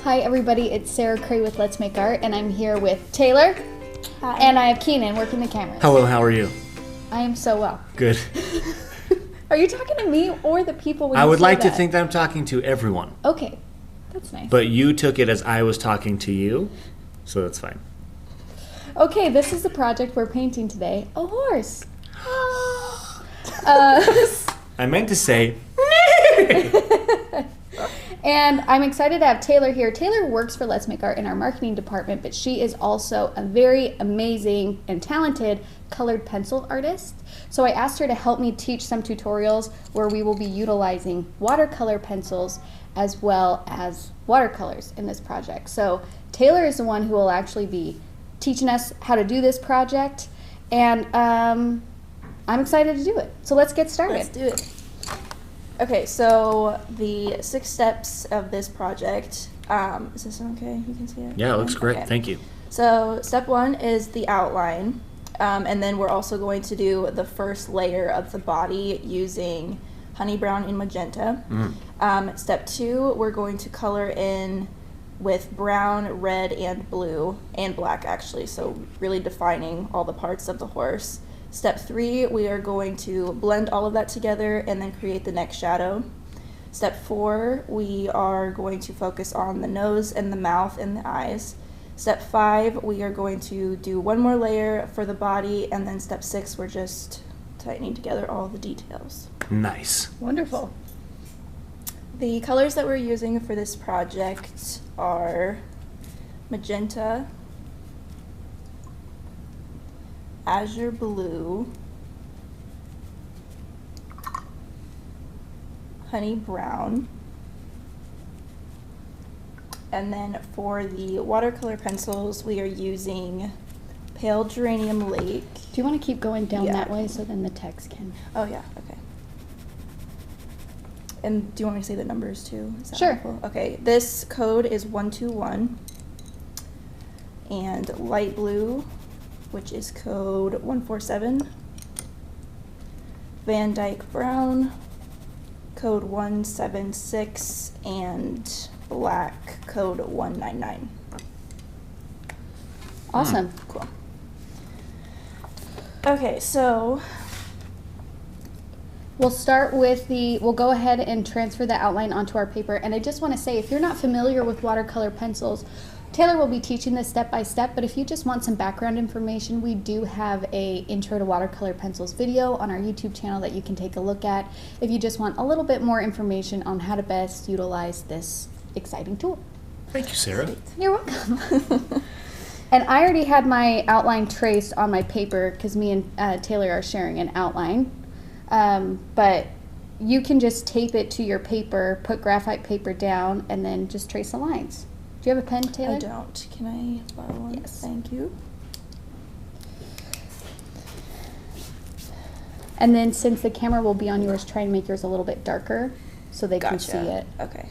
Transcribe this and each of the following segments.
Hi everybody, it's Sarah Cray with Let's Make Art, and I'm here with Taylor. Hi. And I have Keenan working the cameras. Hello, how are you? I am so well. Good. Are you talking to me or the people when I you would say like that? to think that I'm talking to everyone. Okay, that's nice. But you took it as I was talking to you, so that's fine. Okay, this is the project we're painting today. A horse. I meant to say, And I'm excited to have Taylor here. Taylor works for Let's Make Art in our marketing department, but she is also a very amazing and talented colored pencil artist. So I asked her to help me teach some tutorials where we will be utilizing watercolor pencils as well as watercolors in this project. So Taylor is the one who will actually be teaching us how to do this project, and I'm excited to do it. So let's get started. Let's do it. Okay, so the 6 steps of this project, is this okay? You can see it? yeah, it looks great. Okay. Thank you. So step 1 is the outline, and then we're also going to do the first layer of the body using honey brown and magenta. Step 2, we're going to color in with brown, red, and blue, and black actually, so really defining all the parts of the horse. Step 3, we are going to blend all of that together and then create the neck shadow. Step 4, we are going to focus on the nose and the mouth and the eyes. Step 5, we are going to do one more layer for the body, and then step 6, we're just tightening together all the details. Nice. Wonderful. The colors that we're using for this project are magenta, azure blue, honey brown, and then for the watercolor pencils we are using pale geranium lake. Do you want to keep going down Yeah. that way so then the text can... Oh yeah, okay. And do you want me to say the numbers too? Is that Sure. helpful? Okay, this code is 121, and light blue, which is code 147, Van Dyke brown, code 176, and black, code 199. Awesome. Cool. Okay, so We'll start with we'll go ahead and transfer the outline onto our paper. And I just want to say, if you're not familiar with watercolor pencils, Taylor will be teaching this step by step, but if you just want some background information, we do have a intro to watercolor pencils video on our YouTube channel that you can take a look at if you just want a little bit more information on how to best utilize this exciting tool. Thank you, Sarah. You're welcome. And I already had my outline traced on my paper because me and Taylor are sharing an outline. But you can just tape it to your paper, put graphite paper down, and then just trace the lines. Do you have a pen, Taylor? I don't. Can I borrow one? Yes. Thank you. And then since the camera will be on yours, try and make yours a little bit darker so they can see it Okay.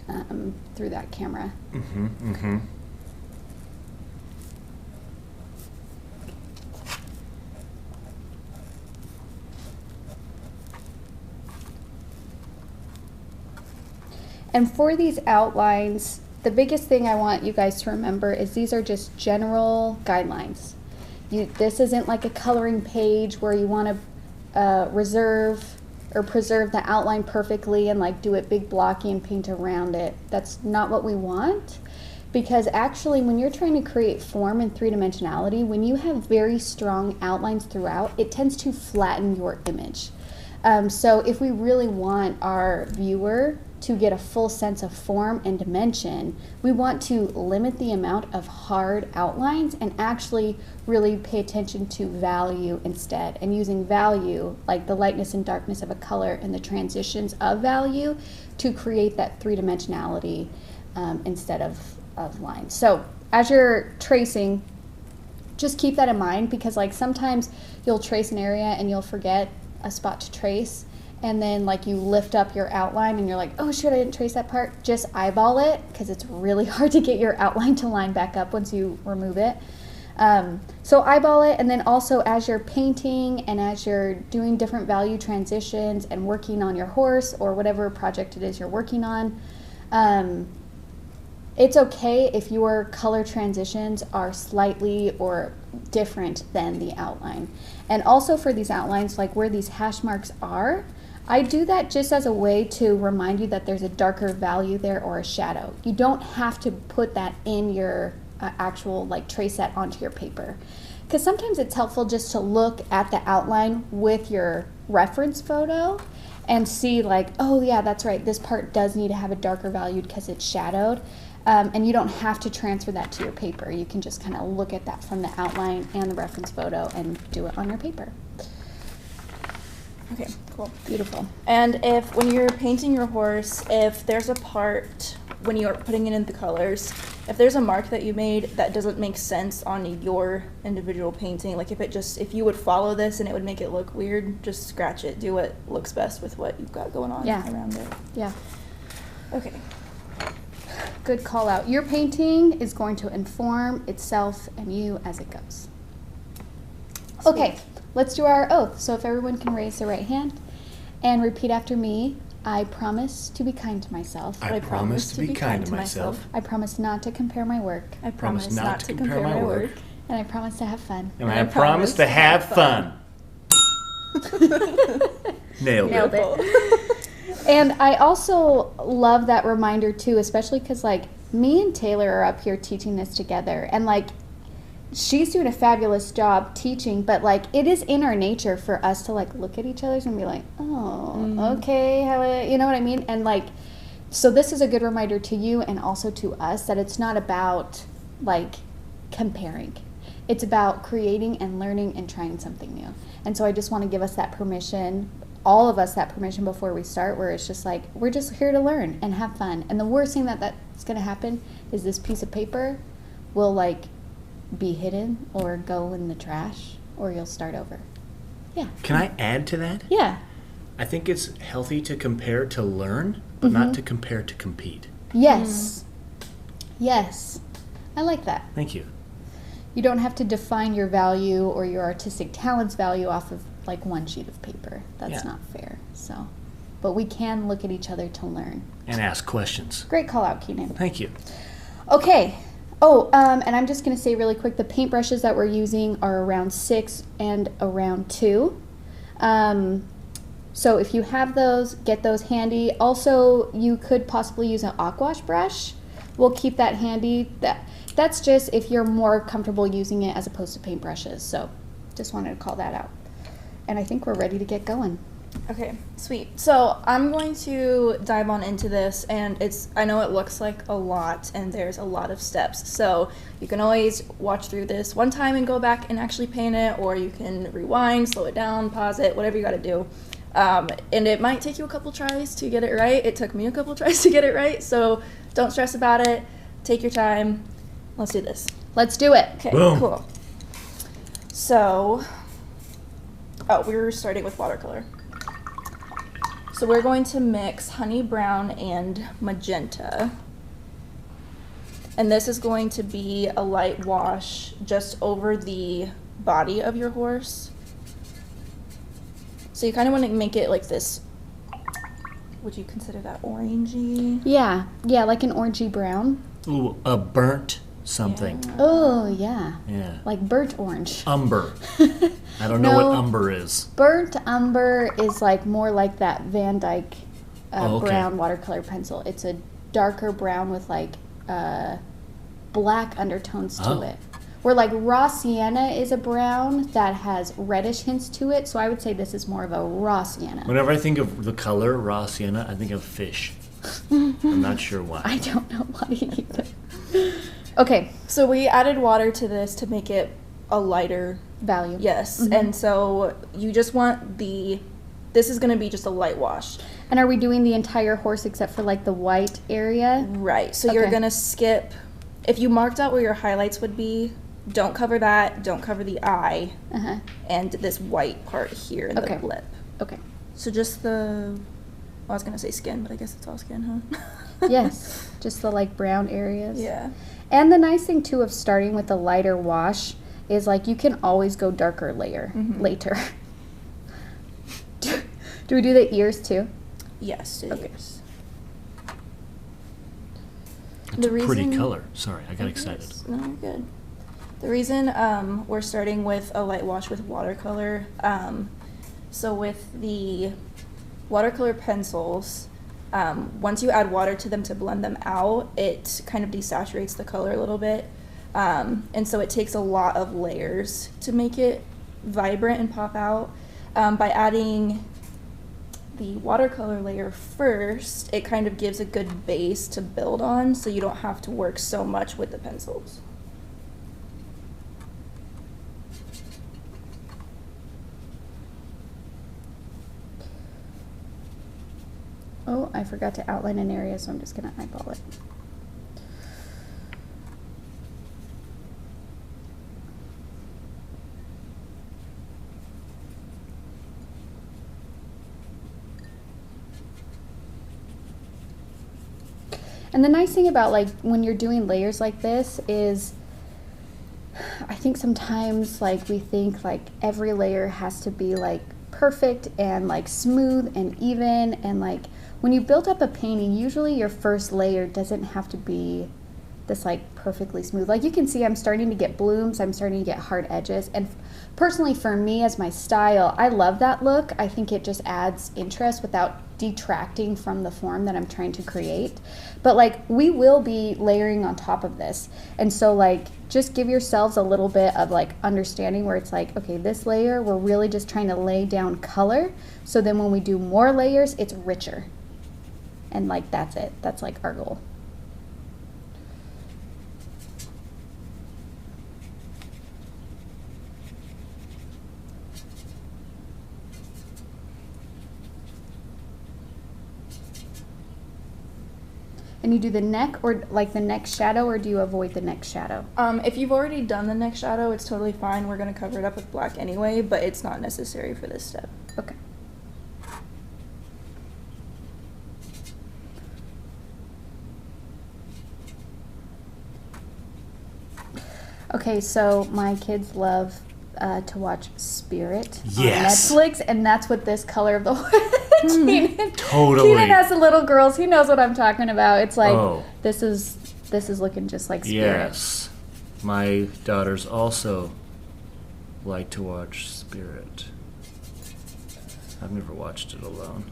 through that camera. And for these outlines, the biggest thing I want you guys to remember is these are just general guidelines. This isn't like a coloring page where you want to reserve or preserve the outline perfectly and like do it big blocky and paint around it. That's not what we want, because actually when you're trying to create form and three-dimensionality, when you have very strong outlines throughout, it tends to flatten your image. So if we really want our viewer to get a full sense of form and dimension, we want to limit the amount of hard outlines and actually really pay attention to value instead, and using value, like the lightness and darkness of a color and the transitions of value, to create that three-dimensionality instead of lines. So as you're tracing, just keep that in mind, because like sometimes you'll trace an area and you'll forget a spot to trace, and then like you lift up your outline and you're like, oh shoot, I didn't trace that part. Just eyeball it, because it's really hard to get your outline to line back up once you remove it. So eyeball it, and then also as you're painting and as you're doing different value transitions and working on your horse or whatever project it is you're working on, It's okay if your color transitions are slightly or different than the outline. And also for these outlines, like where these hash marks are, I do that just as a way to remind you that there's a darker value there or a shadow. You don't have to put that in your actual, like, trace that onto your paper. Because sometimes it's helpful just to look at the outline with your reference photo and see like, oh yeah, that's right, this part does need to have a darker value because it's shadowed. And you don't have to transfer that to your paper. You can just kind of look at that from the outline and the reference photo and do it on your paper. Okay, cool. Beautiful. And when you're painting your horse, if there's a part, when you're putting it in the colors, if there's a mark that you made that doesn't make sense on your individual painting, like if you would follow this and it would make it look weird, just scratch it. Do what looks best with what you've got going on around it. Yeah. Okay. Good call out. Your painting is going to inform itself and you as it goes. Sweet. Okay, let's do our oath. So if everyone can raise their right hand and repeat after me. I promise to be kind to myself. I promise to be kind to myself. I promise not to compare my work. I promise not to compare my work. And I promise to have fun. And I promise to have fun. Nailed it. And I also love that reminder too, especially because like me and Taylor are up here teaching this together, and like she's doing a fabulous job teaching, but like it is in our nature for us to like look at each other and be like, oh, okay, you know what I mean? And like, so this is a good reminder to you and also to us that it's not about like comparing. It's about creating and learning and trying something new. And so I just want to give us that permission, all of us that permission before we start, where it's just like, we're just here to learn and have fun. And the worst thing that's going to happen is this piece of paper will like be hidden or go in the trash, or you'll start over. Yeah. Can I add to that? Yeah. I think it's healthy to compare to learn, but not to compare to compete. Yes. Yes. I like that. Thank you. You don't have to define your value or your artistic talent's value off of like one sheet of paper. That's not fair. So, but we can look at each other to learn. And ask questions. Great call out, Keenan. Thank you. Okay. Oh, and I'm just going to say really quick, the paintbrushes that we're using are around 6 and around 2. So if you have those, get those handy. Also, you could possibly use an aquash brush. We'll keep that handy. That's just if you're more comfortable using it as opposed to paintbrushes. So just wanted to call that out. And I think we're ready to get going. Okay, sweet. So I'm going to dive on into this, and I know it looks like a lot and there's a lot of steps. So you can always watch through this one time and go back and actually paint it, or you can rewind, slow it down, pause it, whatever you got to do. And it might take you a couple tries to get it right. It took me a couple tries to get it right, so don't stress about it. Take your time. Let's do this. Let's do it. Okay, Boom. Cool. So, we're starting with watercolor. So we're going to mix honey brown and magenta. And this is going to be a light wash just over the body of your horse. So you kind of want to make it like this. Would you consider that orangey? Yeah, like an orangey brown. Ooh, a burnt something. Yeah. Oh, yeah. Yeah. Like burnt orange. Umber. I don't know No. what umber is. Burnt umber is like more like that Van Dyke Okay. brown watercolor pencil. It's a darker brown with like black undertones to it. Where like raw sienna is a brown that has reddish hints to it. So I would say this is more of a raw sienna. Whenever I think of the color raw sienna, I think of fish. I'm not sure why. I don't know why either. Okay, So we added water to this to make it a lighter, value. yes. And so you just want this is going to be just a light wash. And are we doing the entire horse except for like the white area? Right. So you're Okay. going to skip, if you marked out where your highlights would be, don't cover that, don't cover the eye, Uh-huh. and this white part here in Okay. the lip. Okay. So just I was going to say skin, but I guess it's all skin, huh? Yes, just the like brown areas. Yeah. And the nice thing too of starting with a lighter wash is like you can always go darker later. Do we do the ears too? Yes, it Okay. is. It's a pretty color. Sorry, I got excited. No, you're good. The reason we're starting with a light wash with watercolor, so with the watercolor pencils, once you add water to them to blend them out, it kind of desaturates the color a little bit. And so it takes a lot of layers to make it vibrant and pop out. By adding the watercolor layer first, it kind of gives a good base to build on, so you don't have to work so much with the pencils. Oh, I forgot to outline an area, so I'm just gonna eyeball it. And the nice thing about like when you're doing layers like this is I think sometimes like we think like every layer has to be like perfect and like smooth and even, and like when you build up a painting, usually your first layer doesn't have to be this like perfectly smooth. Like you can see I'm starting to get blooms, I'm starting to get hard edges, and personally for me as my style, I love that look. I think it just adds interest without detracting from the form that I'm trying to create. But like we will be layering on top of this, and so like just give yourselves a little bit of like understanding where it's like, okay, this layer we're really just trying to lay down color, so then when we do more layers it's richer, and like that's it, that's like our goal. And you do the neck or like the neck shadow, or do you avoid the neck shadow? If you've already done the neck shadow, it's totally fine. We're going to cover it up with black anyway, but it's not necessary for this step. Okay. Okay, so my kids love to watch Spirit on Netflix, and that's what this color of the Totally. Keenan has the little girls. He knows what I'm talking about. It's like this is looking just like Spirit. Yes, my daughters also like to watch Spirit. I've never watched it alone.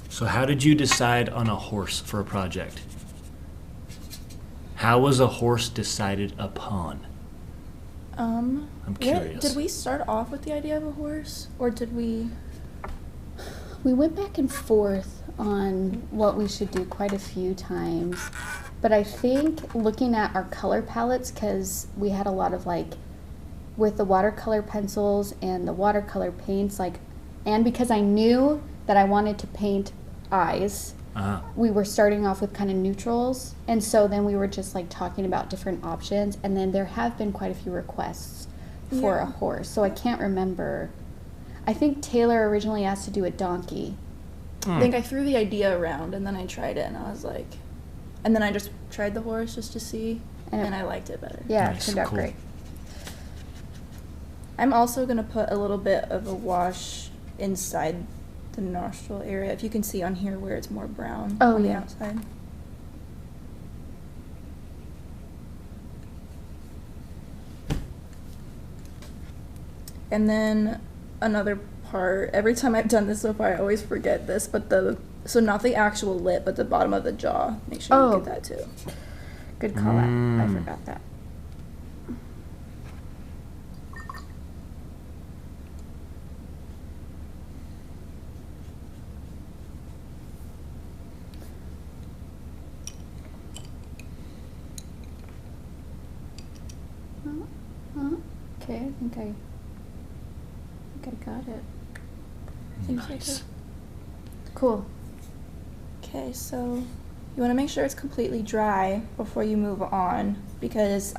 So how did you decide on a horse for a project? How was a horse decided upon? I'm curious. Did we start off with the idea of a horse, or did we? We went back and forth on what we should do quite a few times, but I think looking at our color palettes, because we had a lot of like with the watercolor pencils and the watercolor paints, like, and because I knew that I wanted to paint eyes, we were starting off with kind of neutrals, and so then we were just like talking about different options, and then there have been quite a few requests for a horse, so I can't remember. I think Taylor originally asked to do a donkey. I think I threw the idea around, and then I tried it, and I was like, and then I just tried the horse just to see, and I liked it better. Yeah, Nice, it turned out cool. great. I'm also going to put a little bit of a wash inside the nostril area, if you can see on here where it's more brown on the outside. And then another part, every time I've done this so far I always forget this, but so not the actual lip, but the bottom of the jaw. Make sure you get that too. Good call out. I forgot that. Okay, I think I got it. Nice. Cool. Okay, so you want to make sure it's completely dry before you move on, because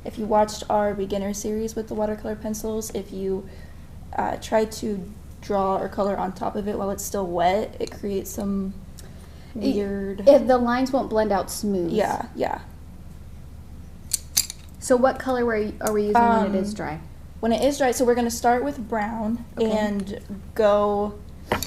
if you watched our beginner series with the watercolor pencils, if you try to draw or color on top of it while it's still wet, it creates some weird... The lines won't blend out smooth. Yeah. So what color are we using when it is dry? When it is dry, so we're going to start with brown Okay. and go,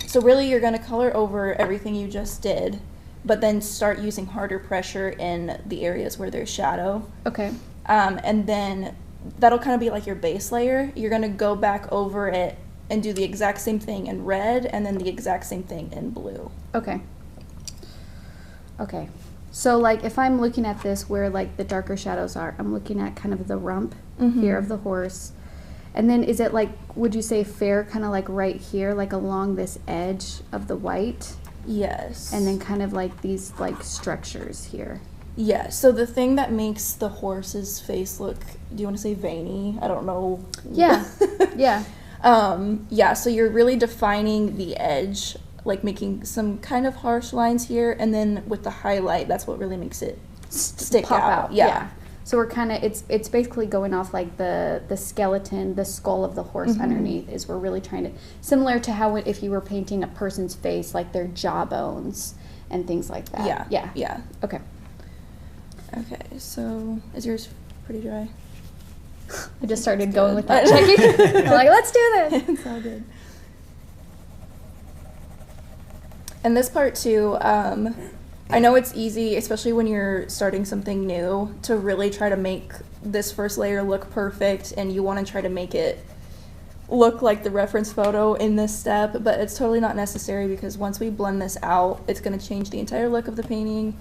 so really you're going to color over everything you just did, but then start using harder pressure in the areas where there's shadow. Okay. And then that'll kind of be like your base layer. You're going to go back over it and do the exact same thing in red and then the exact same thing in blue. Okay. Okay. So like if I'm looking at this where like the darker shadows are, I'm looking at kind of the rump here of the horse. And then is it like, would you say fair kind of like right here, like along this edge of the white? Yes. And then kind of like these like structures here. Yeah, so the thing that makes the horse's face look, do you want to say veiny? I don't know. Yeah. Yeah. Yeah, so you're really defining the edge, like making some kind of harsh lines here, and then with the highlight, that's what really makes it stick Pop out. Yeah. So we're kind of, it's basically going off like the skeleton, the skull of the horse underneath is we're really trying to, similar to how if you were painting a person's face, like their jawbones and things like that. Yeah. Yeah. Yeah. Okay. Okay, so is yours pretty dry? I just started That's going good. with that checking. I'm like, let's do this. It's all good. And this part too, I know it's easy, especially when you're starting something new, to really try to make this first layer look perfect, and you want to try to make it look like the reference photo in this step, but it's totally not necessary because once we blend this out, it's going to change the entire look of the painting.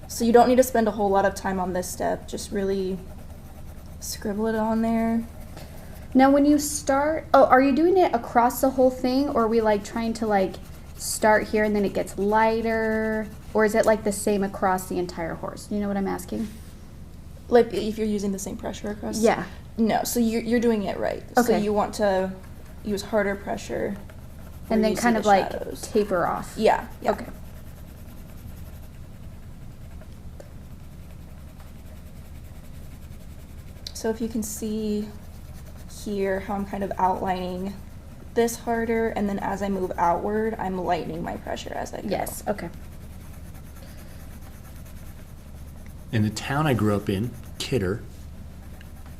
So you don't need to spend a whole lot of time on this step, just really scribble it on there. Now when you start, are you doing it across the whole thing, or are we like trying to like start here and then it gets lighter, or is it like the same across the entire horse? You know what I'm asking? Like if you're using the same pressure across? Yeah. No, so you're doing it right. Okay. So you want to use harder pressure. And where then you see kind the of like shadows. taper off. Yeah, yeah. Okay. So if you can see here how I'm kind of outlining this harder, and then as I move outward, I'm lightening my pressure as I go. Yes. Okay. In the town I grew up in, Kidder,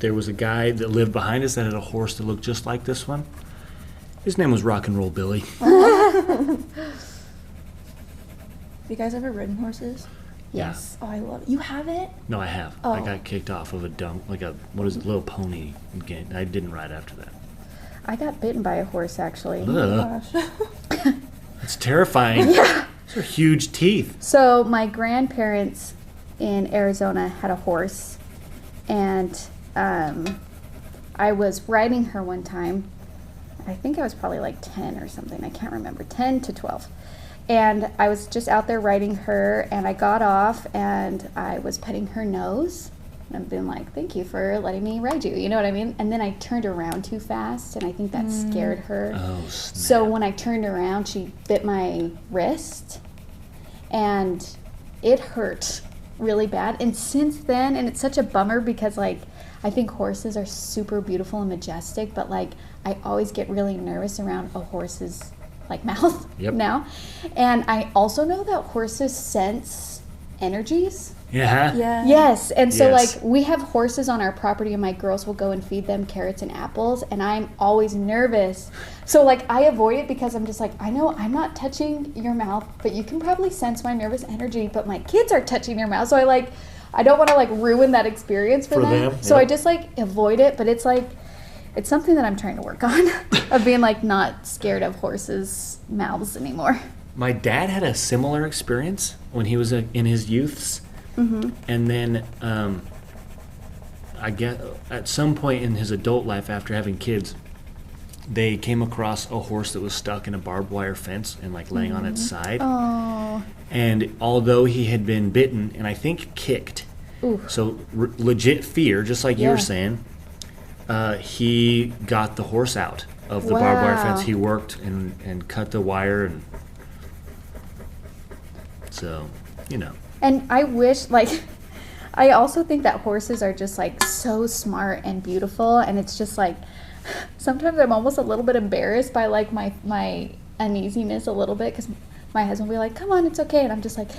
there was a guy that lived behind us that had a horse that looked just like this one. His name was Rock and Roll Billy. Have you guys ever ridden horses? Yes. Oh, I love it. You haven't? No, I have. Oh. I got kicked off of a little pony game. I didn't ride after that. I got bitten by a horse actually. Ugh. Gosh. It's terrifying. Yeah. Those are huge teeth. So my grandparents in Arizona had a horse, and I was riding her one time. I think I was probably like 10 or something. I can't remember. 10 to 12. And I was just out there riding her, and I got off, and I was petting her nose. And I've been like, thank you for letting me ride you. You know what I mean? And then I turned around too fast, and I think that scared her. Oh, snap. So when I turned around, she bit my wrist, and it hurt really bad. And since then, and it's such a bummer because like I think horses are super beautiful and majestic, but like I always get really nervous around a horse's like mouth now. And I also know that horses sense energies. Yeah. Yeah. Yes, and so Yes. like we have horses on our property, and my girls will go and feed them carrots and apples, and I'm always nervous. So like I avoid it because I'm just like, I know I'm not touching your mouth, but you can probably sense my nervous energy, but my kids are touching your mouth. So I don't want to like ruin that experience for them. So yep. I just like avoid it, but it's like it's something that I'm trying to work on of being like not scared of horses' mouths anymore. My dad had a similar experience when he was in his youths. Mm-hmm. And then I get at some point in his adult life after having kids, they came across a horse that was stuck in a barbed wire fence and like laying on its side. Oh. And although he had been bitten and I think kicked, Ooh. so legit fear, just like you were Yeah. saying, he got the horse out of the barbed wire Wow. fence. He worked and cut the wire, and so, you know. And I wish, like, I also think that horses are just, like, so smart and beautiful. And it's just, like, sometimes I'm almost a little bit embarrassed by, like, my uneasiness a little bit. Because my husband will be like, come on, it's okay. And I'm just like,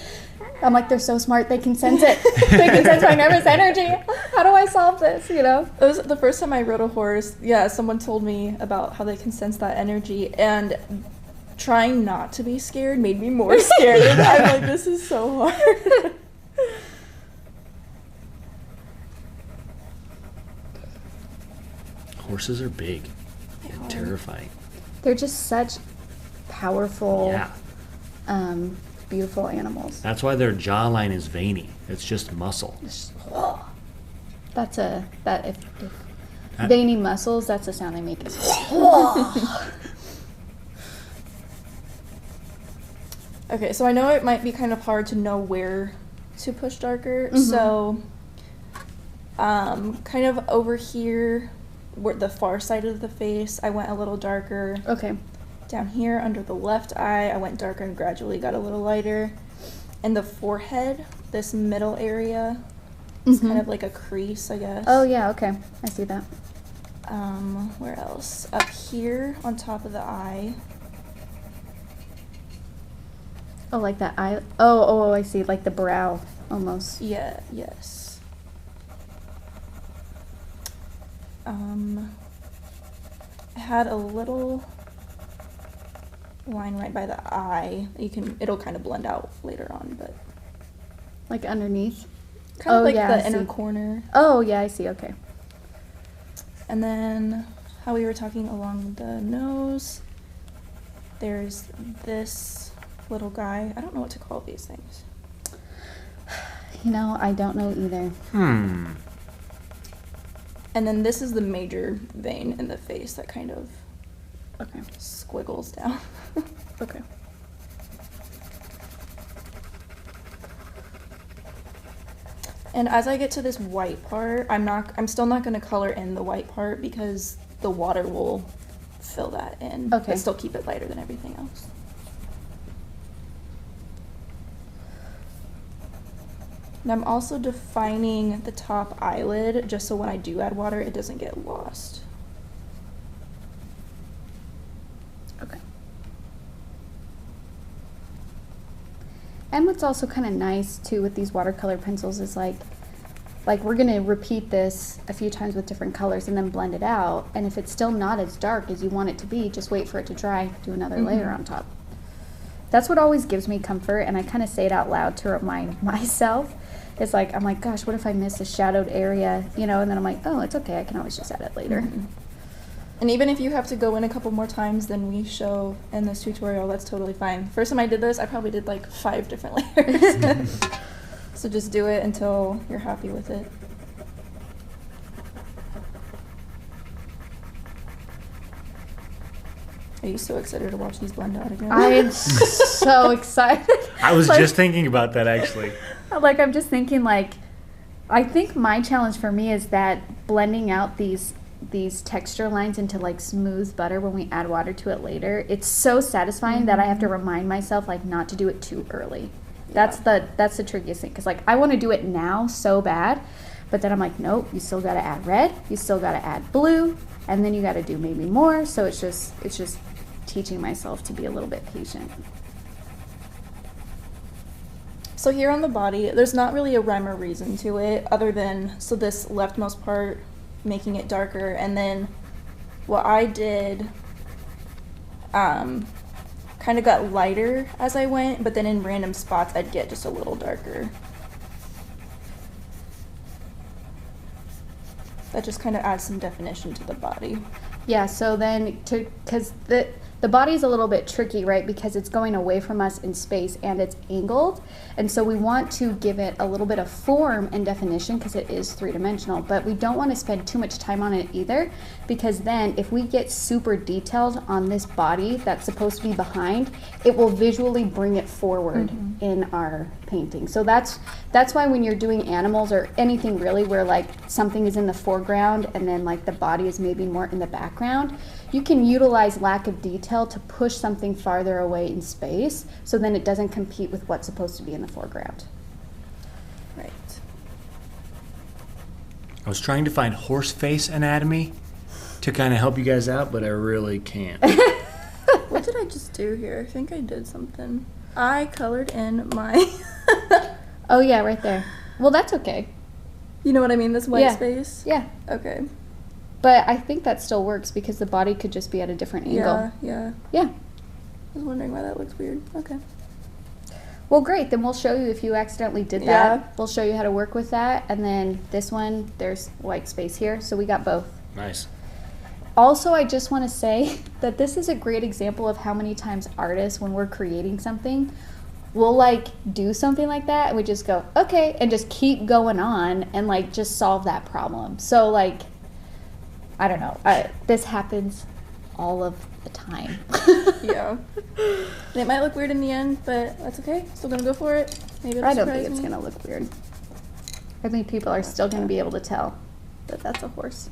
they're so smart. They can sense it. They can sense my nervous energy. How do I solve this, you know? It was the first time I rode a horse. Yeah, someone told me about how they can sense that energy. And trying not to be scared made me more scared. I'm like, this is so hard. Horses are big and terrifying. They're just such powerful, Yeah. beautiful animals. That's why their jawline is veiny. It's just muscle. That's if veiny muscles, that's the sound they make. Okay, so I know it might be kind of hard to know where to push darker. So kind of over here, where the far side of the face, I went a little darker. Okay. Down here under the left eye, I went darker and gradually got a little lighter. And the forehead, this middle area, is kind of like a crease, I guess. Oh yeah, okay. I see that. Where else? Up here on top of the eye. Oh, like that eye. Oh, I see. Like the brow, almost. Yeah, yes. I had a little line right by the eye. It'll kind of blend out later on, but Like underneath. kind of like yeah, I the inner see. corner. Oh yeah, I see. Okay. And then how we were talking along the nose. There's this little guy. I don't know what to call these things. You know, I don't know either. And then this is the major vein in the face that kind of Okay. squiggles down. Okay. And as I get to this white part, I'm still not going to color in the white part because the water will fill that in. Okay. But still keep it lighter than everything else. And I'm also defining the top eyelid just so when I do add water, it doesn't get lost. Okay. And what's also kind of nice too with these watercolor pencils is like we're gonna repeat this a few times with different colors and then blend it out. And if it's still not as dark as you want it to be, just wait for it to dry, do another layer on top. That's what always gives me comfort, and I kind of say it out loud to remind myself. It's like, I'm like, gosh, what if I miss a shadowed area, you know? And then I'm like, oh, it's okay, I can always just add it later. And even if you have to go in a couple more times than we show in this tutorial, that's totally fine. First time I did this, I probably did like 5 different layers. So just do it until you're happy with it. Are you so excited to watch these blend out again? I am so excited. I was Like- just thinking about that actually. Like, I'm just thinking, like, I think my challenge for me is that blending out these texture lines into like smooth butter when we add water to it later, it's so satisfying that I have to remind myself like not to do it too early. That's the trickiest thing, because like I want to do it now so bad, but then I'm like, nope, you still got to add red, you still got to add blue, and then you got to do maybe more. So it's just teaching myself to be a little bit patient. So here on the body, there's not really a rhyme or reason to it other than, so this leftmost part, making it darker, and then what I did kind of got lighter as I went, but then in random spots I'd get just a little darker. That just kind of adds some definition to the body. Yeah, so then because the body's a little bit tricky, right? Because it's going away from us in space and it's angled. And so we want to give it a little bit of form and definition because it is three-dimensional, but we don't want to spend too much time on it either, because then if we get super detailed on this body that's supposed to be behind, it will visually bring it forward in our painting. So that's why when you're doing animals or anything really where like something is in the foreground and then like the body is maybe more in the background, you can utilize lack of detail to push something farther away in space, so then it doesn't compete with what's supposed to be in the foreground. Right. I was trying to find horse face anatomy to kind of help you guys out, but I really can't. What did I just do here? I think I did something. I colored in my... Oh, yeah, right there. Well, that's okay. You know what I mean? This white Yeah. space? Yeah. Okay. But I think that still works because the body could just be at a different angle. Yeah. Yeah. I was wondering why that looks weird. Okay. Well, great. Then we'll show you if you accidentally did that. Yeah. We'll show you how to work with that. And then this one, there's white space here. So we got both. Nice. Also, I just want to say that this is a great example of how many times artists, when we're creating something, we'll like do something like that and we just go, okay, and just keep going on and like just solve that problem. So like, I don't know, this happens all of the time. Yeah. And it might look weird in the end, but that's okay. Still gonna go for it. Maybe it'll I don't surprise think it's me. gonna look weird. I think people are still gonna be able to tell that that's a horse.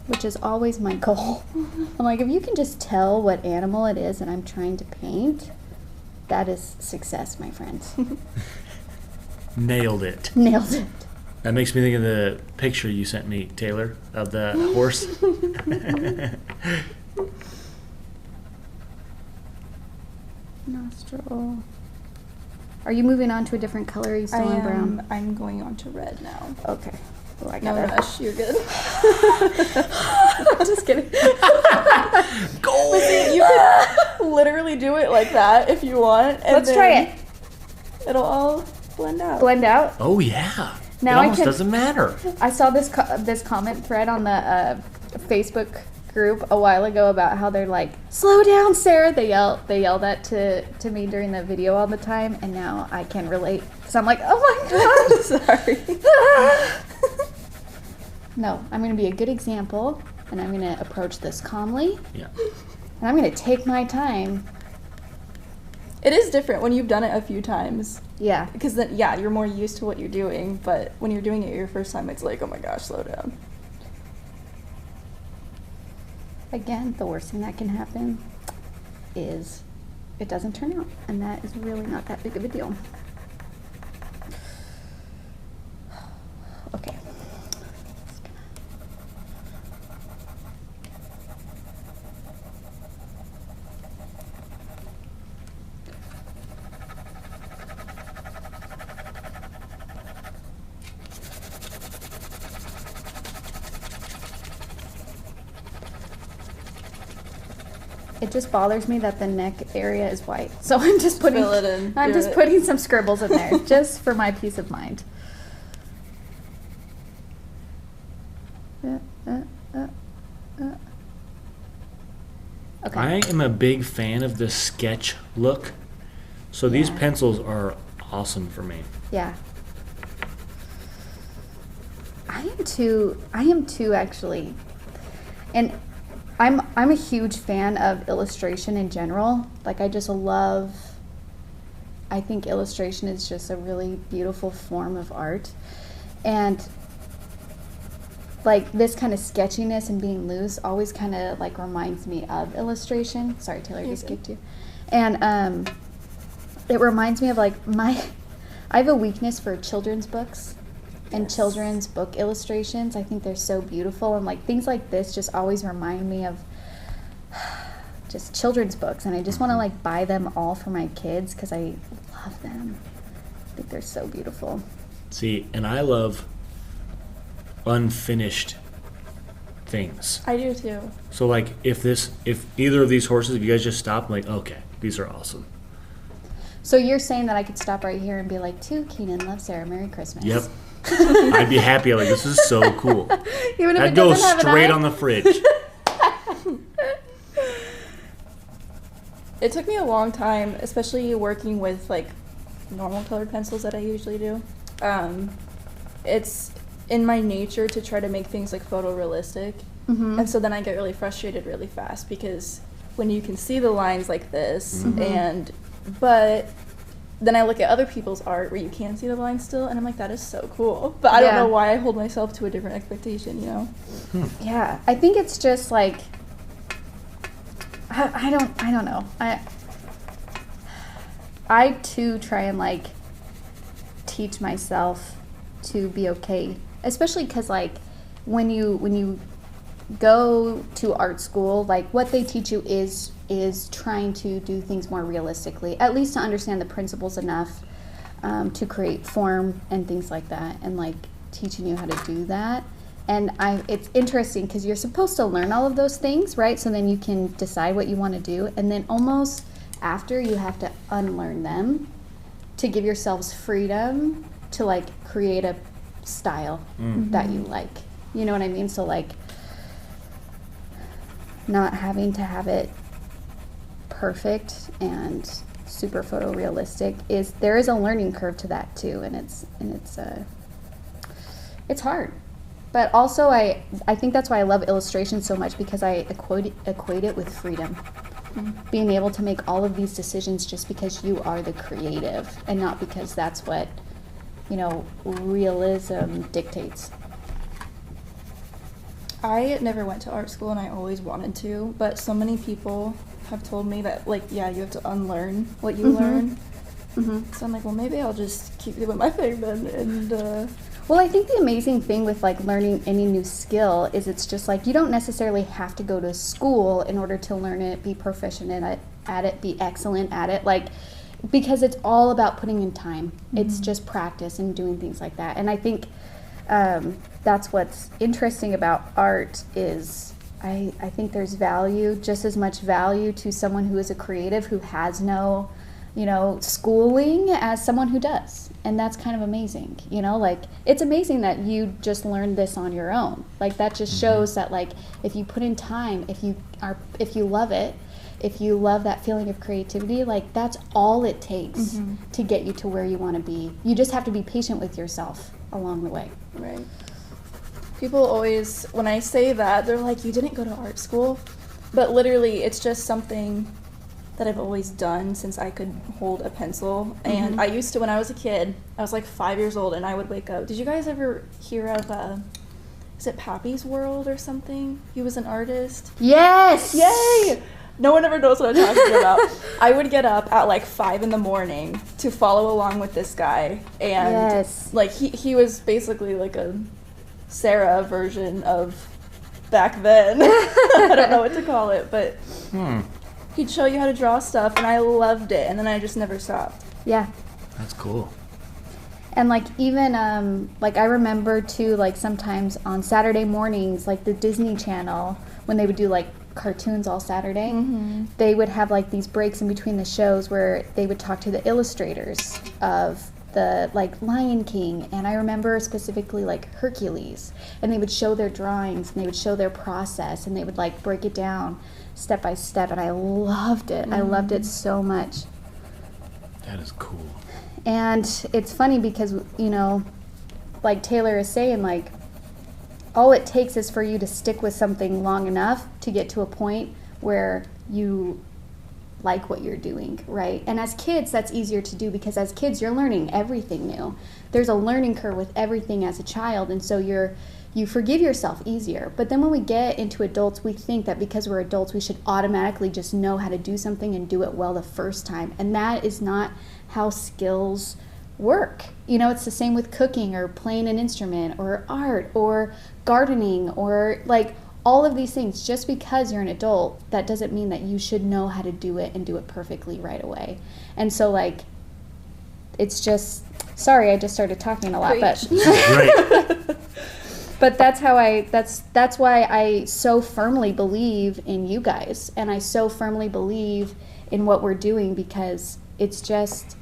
Which is always my goal. I'm like, if you can just tell what animal it is that I'm trying to paint, that is success, my friends. Nailed it. Nailed it. That makes me think of the picture you sent me, Taylor, of the horse. Nostril. Are you moving on to a different color? Are you still on brown? I'm going on to red now. Okay. Oh, I No gotta. rush, you're good. Just kidding. Gold! You can literally do it like that if you want. And Let's try it. It'll all blend out. Blend out. Oh, yeah. Now it I almost can- doesn't matter. I saw this this comment thread on the Facebook group a while ago about how they're like, slow down, Sarah. They yell that to me during the video all the time, and now I can relate. So I'm like, oh my god. Sorry. No, I'm going to be a good example, and I'm going to approach this calmly, Yeah. and I'm going to take my time. It is different when you've done it a few times. Yeah. Because then, yeah, you're more used to what you're doing, but when you're doing it your first time, it's like, oh my gosh, slow down. Again, the worst thing that can happen is it doesn't turn out, and that is really not that big of a deal. Okay. It just bothers me that the neck area is white, so I'm just putting Fill it in. I'm Do just it. putting some scribbles in there just for my peace of mind. Okay. I am a big fan of the sketch look. So these Yeah. pencils are awesome for me. Yeah. I am too actually. And I'm a huge fan of illustration in general. Like I think illustration is just a really beautiful form of art. And like this kind of sketchiness and being loose always kind of like reminds me of illustration. Sorry, Taylor, I just skipped you. And it reminds me of like I have a weakness for children's books and children's book illustrations. I think they're so beautiful, and like things like this just always remind me of just children's books, and I just want to like buy them all for my kids because I love them. I think they're so beautiful. See, and I love unfinished things. I do too. So like if either of these horses, if you guys just stop, I'm like, okay, these are awesome. So you're saying that I could stop right here and be like, to Keenan, love Sarah, Merry Christmas. Yep. I'd be happy. Like, this is so cool. Even if I'd it go doesn't have an straight eye? on the fridge. It took me a long time, especially working with like normal colored pencils that I usually do. It's in my nature to try to make things like photorealistic. Mm-hmm. And so then I get really frustrated really fast because when you can see the lines like this but then I look at other people's art where you can see the lines still and I'm like, that is so cool. But I don't Yeah. know why I hold myself to a different expectation, you know? Yeah, I think it's just like I don't know. I too try and like teach myself to be okay, especially because like when you go to art school, like what they teach you is trying to do things more realistically, at least to understand the principles enough to create form and things like that, and like teaching you how to do that. And it's interesting because you're supposed to learn all of those things, right? So then you can decide what you want to do, and then almost after you have to unlearn them to give yourselves freedom to like create a style that you like. You know what I mean? So like not having to have it perfect and super photorealistic there is a learning curve to that too, and it's hard. But also I think that's why I love illustration so much, because I equate it with freedom. Being able to make all of these decisions just because you are the creative and not because that's what, you know, realism dictates. I never went to art school and I always wanted to, but so many people have told me that, like, yeah, you have to unlearn what you learn. So I'm like, well, maybe I'll just keep doing my thing then. And well, I think the amazing thing with like learning any new skill is it's just like you don't necessarily have to go to school in order to learn it, be proficient at it, be excellent at it, like, because it's all about putting in time. It's just practice and doing things like that. And I think that's what's interesting about art is I think there's value, just as much value to someone who is a creative who has no, you know, schooling as someone who does. And that's kind of amazing, you know, like it's amazing that you just learned this on your own. Like that just shows that like if you put in time, if you love it, if you love that feeling of creativity, like that's all it takes to get you to where you want to be. You just have to be patient with yourself along the way. Right. People always, when I say that, they're like, you didn't go to art school? But literally, it's just something that I've always done since I could hold a pencil. And I used to, when I was a kid, I was like 5 years old, and I would wake up. Did you guys ever hear of, is it Pappy's World or something? He was an artist. Yes! Yay! No one ever knows what I'm talking about. I would get up at like 5 in the morning to follow along with this guy. And like he was basically like a Sarah version of back then. I don't know what to call it, but he'd show you how to draw stuff, and I loved it, and then I just never stopped. Yeah. That's cool. And like even like I remember too, like sometimes on Saturday mornings, like the Disney Channel, when they would do like cartoons all Saturday, they would have like these breaks in between the shows where they would talk to the illustrators of the like Lion King, and I remember specifically like Hercules, and they would show their drawings and they would show their process and they would like break it down step by step, and I loved it. I loved it so much. That is cool. And it's funny because, you know, like Taylor is saying, like all it takes is for you to stick with something long enough to get to a point where you like what you're doing, right? And as kids, that's easier to do because as kids, you're learning everything new. There's a learning curve with everything as a child, and so you forgive yourself easier. But then when we get into adults, we think that because we're adults, we should automatically just know how to do something and do it well the first time. And that is not how skills work. You know, it's the same with cooking or playing an instrument or art or gardening or like all of these things. Just because you're an adult, that doesn't mean that you should know how to do it and do it perfectly right away. And so like, it's just, sorry, I just started talking a lot, but Right. but that's how that's why I so firmly believe in you guys, and I so firmly believe in what we're doing, because it's just,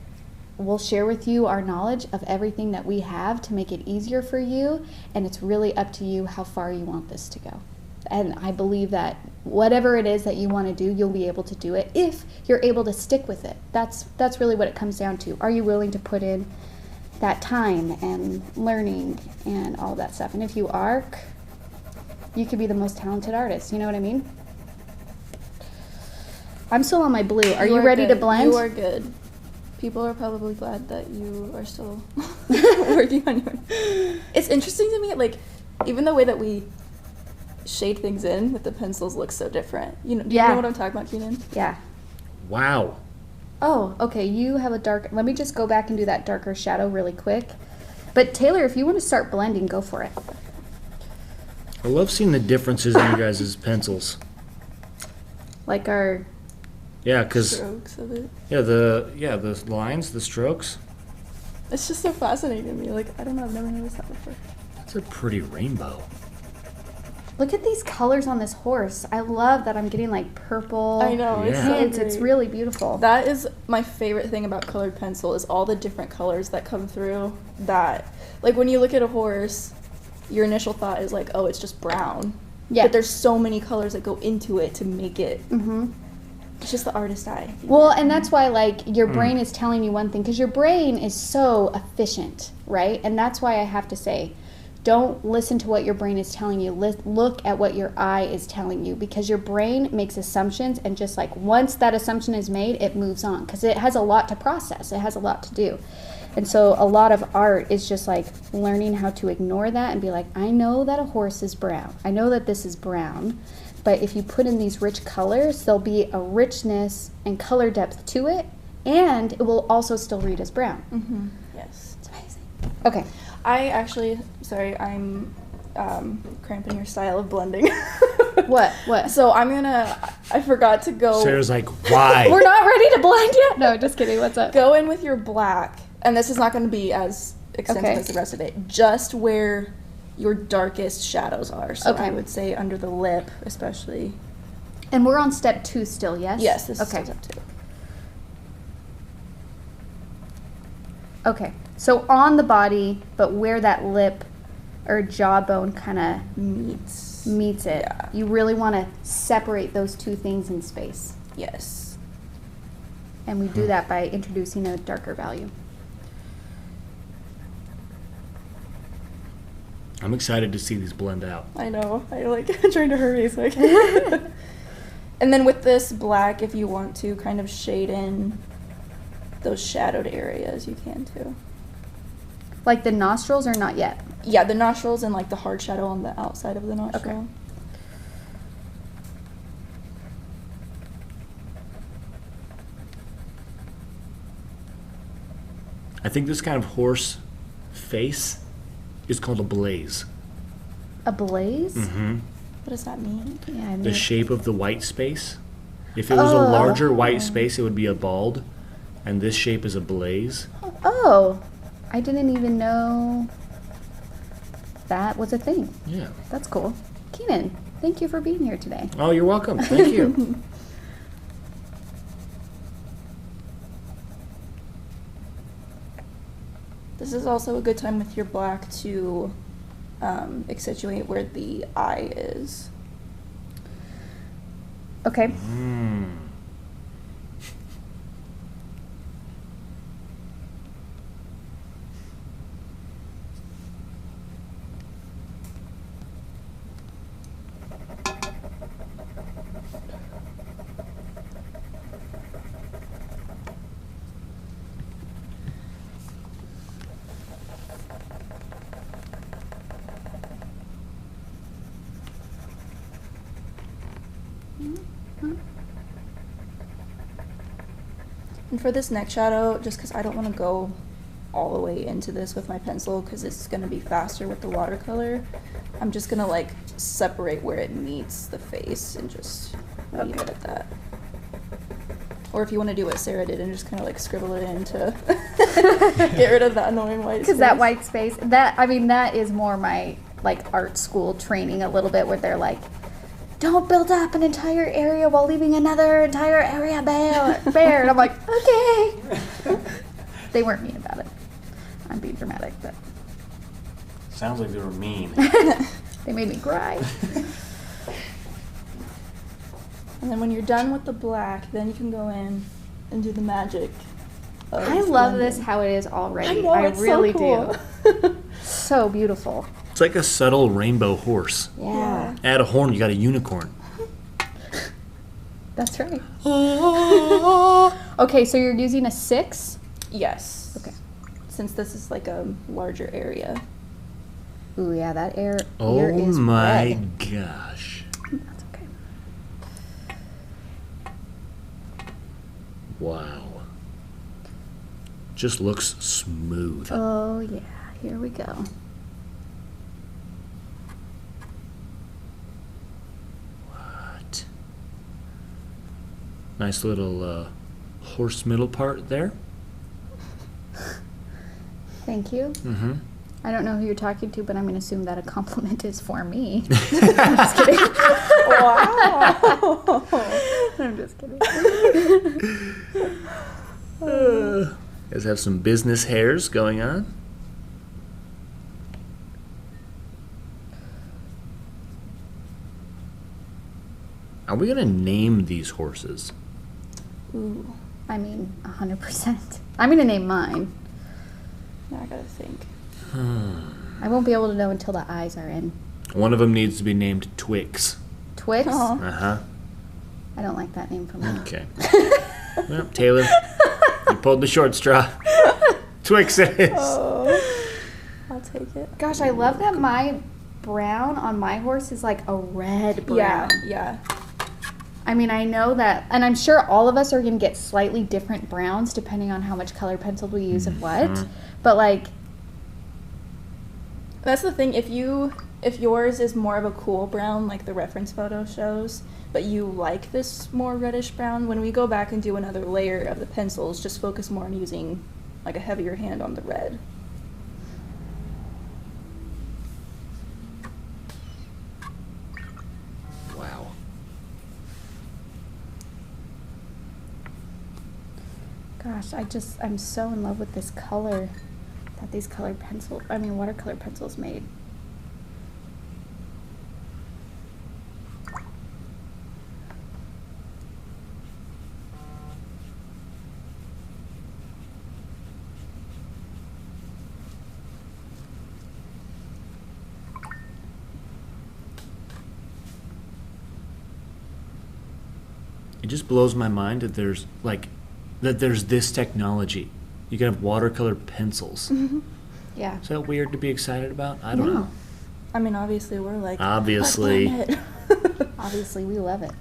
we'll share with you our knowledge of everything that we have to make it easier for you, and it's really up to you how far you want this to go. And I believe that whatever it is that you want to do, you'll be able to do it if you're able to stick with it. That's really what it comes down to. Are you willing to put in that time and learning and all that stuff? And if you are, you could be the most talented artist. You know what I mean? I'm still on my blue. Are you ready to blend? You are good. People are probably glad that you are still working on your... It's interesting to me, like, even the way that we shade things in with the pencils looks so different. You know, do you know what I'm talking about, Keenan? Yeah. Wow. Oh, okay, you have a dark... Let me just go back and do that darker shadow really quick. But Taylor, if you want to start blending, go for it. I love seeing the differences in you guys' pencils. Like our, Yeah, because Strokes of it. the lines, the strokes. It's just so fascinating to me. Like, I don't know, I've never noticed that before. That's a pretty rainbow. look at these colors on this horse. I love that I'm getting like purple. I know, it's so hints. It's great. really beautiful. That is my favorite thing about colored pencil is all the different colors that come through. That, like, when you look at a horse, your initial thought is like, oh, it's just brown. Yeah. But there's so many colors that go into it to make it. Mm-hmm. It's just the artist eye. Well, and that's why, like, your brain is telling you one thing, because your brain is so efficient, right? And that's why I have to say, don't listen to what your brain is telling you. Look at what your eye is telling you, because your brain makes assumptions, and just like once that assumption is made, it moves on, because it has a lot to process. It has a lot to do. And so a lot of art is just like learning how to ignore that and be like, I know that a horse is brown. I know that this is brown. But if you put in these rich colors, there'll be a richness and color depth to it, and it will also still read as brown. Mm-hmm. Yes. It's amazing. Okay. I actually, sorry, I'm cramping your style of blending. What? So I forgot to go. Sarah's like, why? We're not ready to blend yet? No, just kidding. What's up? Go in with your black, and this is not going to be as extensive Okay. as the rest of it, just where your darkest shadows are. So Okay. I would say under the lip, especially. And we're on step 2 still, yes? Yes, this okay. is step 2. Okay. So on the body, but where that lip or jawbone kind of meets it, Yeah. you really want to separate those two things in space. Yes. And we do that by introducing a darker value. I'm excited to see these blend out. I know. I like trying to hurry so I can. And then with this black, if you want to kind of shade in those shadowed areas, you can too. Like the nostrils, or not yet? Yeah, the nostrils and like the hard shadow on the outside of the nostril. Okay. I think this kind of horse face is called a blaze. A blaze? Mm-hmm. What does that mean? Yeah, I mean, The shape of the white space. If it was a larger white space, it would be a bald, and this shape is a blaze. oh, I didn't even know that was a thing. Yeah. That's cool. Keenan, thank you for being here today. Oh, you're welcome. Thank you. This is also a good time with your black to accentuate where the eye is. Okay. Mm. And for this neck shadow, just because I don't want to go all the way into this with my pencil because it's going to be faster with the watercolor, I'm just going to like separate where it meets the face and just leave it at that. Or if you want to do what Sarah did and just kind of like scribble it in to get rid of that annoying white space. Because that white space, that is more my like art school training a little bit, where they're like, don't build up an entire area while leaving another entire area bare. And I'm like, okay. They weren't mean about it. I'm being dramatic, but Sounds like they were mean. they made me cry. And then when you're done with the black, then you can go in and do the magic. Of I love this blending. how it is already. I know, it's really so cool. do. So beautiful. It's like a subtle rainbow horse. Yeah. Add a horn, you got a unicorn. That's right. Okay, so you're using a 6? Yes. Okay. Since this is like a larger area. Ooh, yeah, that ear Oh is my red. gosh. That's okay. Wow. Just looks smooth. Oh, yeah. Here we go. Nice little horse middle part there. Thank you. Mm-hmm. I don't know who you're talking to, but I'm going to assume that a compliment is for me. I'm just kidding. Wow. I'm just kidding. Guys have some business hairs going on. Are we gonna name these horses? Ooh. I mean, 100%. I'm going to name mine. Now I gotta think. I won't be able to know until the eyes are in. One of them needs to be named Twix. Twix? Aw. Uh-huh. I don't like that name for me. Okay. Well, Taylor, you pulled the short straw. Twix it is. Oh. I'll take it. Gosh, I love that my brown on my horse is like a red brown. Yeah. I mean, I know that, and I'm sure all of us are going to get slightly different browns depending on how much color pencil we use of what. But like, That's the thing. If yours is more of a cool brown, like the reference photo shows, but you like this more reddish brown, when we go back and do another layer of the pencils, just focus more on using like a heavier hand on the red. Wow. gosh, I'm so in love with this color that these watercolor pencils made. It just blows my mind that there's this technology. You can have watercolor pencils. Mm-hmm. Yeah. Is that weird to be excited about? I don't know. I mean, obviously we're like, Obviously. "Let's blend it." Obviously, we love it.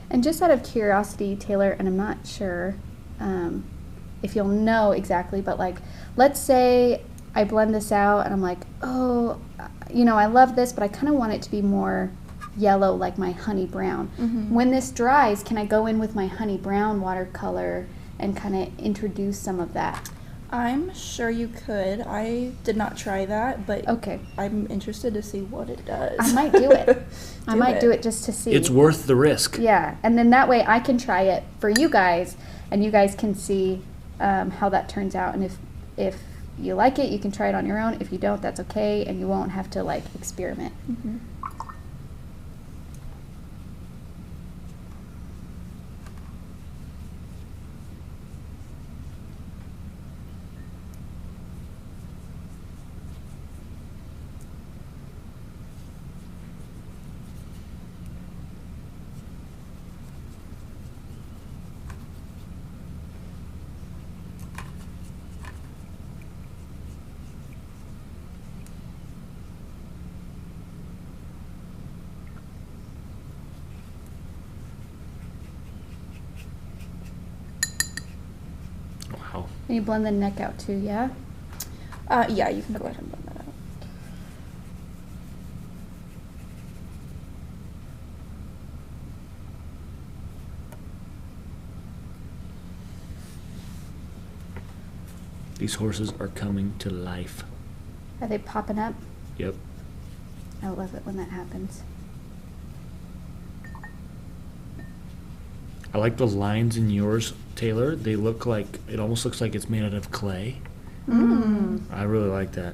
And just out of curiosity, Taylor, and I'm not sure if you'll know exactly, but like, let's say I blend this out and I'm like, oh, I love this, but I kind of want it to be more yellow, like my honey brown. Mm-hmm. When this dries, can I go in with my honey brown watercolor and kind of introduce some of that? I'm sure you could. I did not try that, but Okay. I'm interested to see what it does. I might do it. I might do it just to see. It's worth the risk. Yeah, and then that way I can try it for you guys, and you guys can see how that turns out. And if you like it, you can try it on your own. If you don't, that's okay, and you won't have to like experiment. Mm-hmm. Wow. And you blend the neck out too, yeah? Yeah, you can go ahead and blend that out. These horses are coming to life. Are they popping up? Yep. I love it when that happens. I like the lines in yours, Taylor. They look like, it almost looks like it's made out of clay. Mm. I really like that.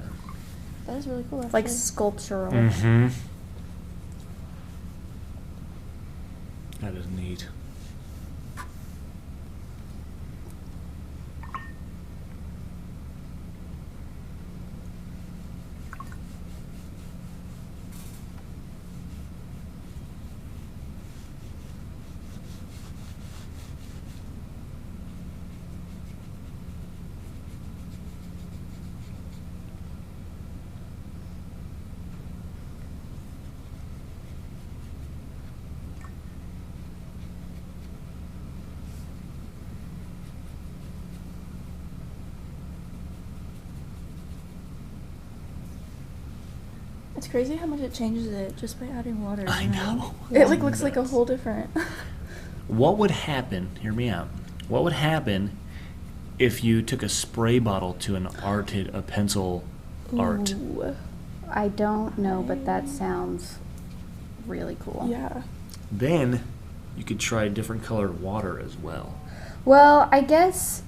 That is really cool. It's like actually. sculptural. Mm-hmm. That is neat. It's crazy how much it changes it just by adding water. I know. It like looks like a whole different. What would happen, hear me out, what would happen if you took a spray bottle to a pencil art? Ooh. I don't know, but that sounds really cool. Yeah. Then you could try different colored water as well. Well, I guess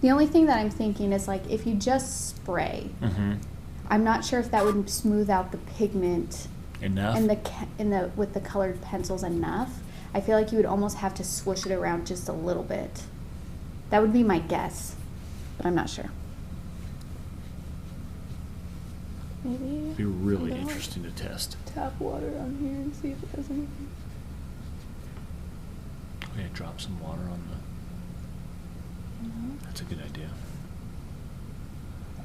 the only thing that I'm thinking is like if you just spray, Mm-hmm. I'm not sure if that would smooth out the pigment Enough? in the with the colored pencils enough. I feel like you would almost have to swoosh it around just a little bit. That would be my guess, but I'm not sure. Maybe. It'd be really you know, interesting to test. Tap water on here and see if it does anything. Okay, drop some water on No. That's a good idea.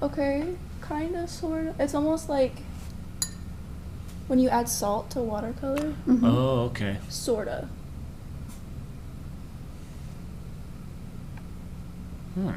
Okay, kind of, sort of. It's almost like when you add salt to watercolor. Mhm. Oh, okay. Sort of. Hmm.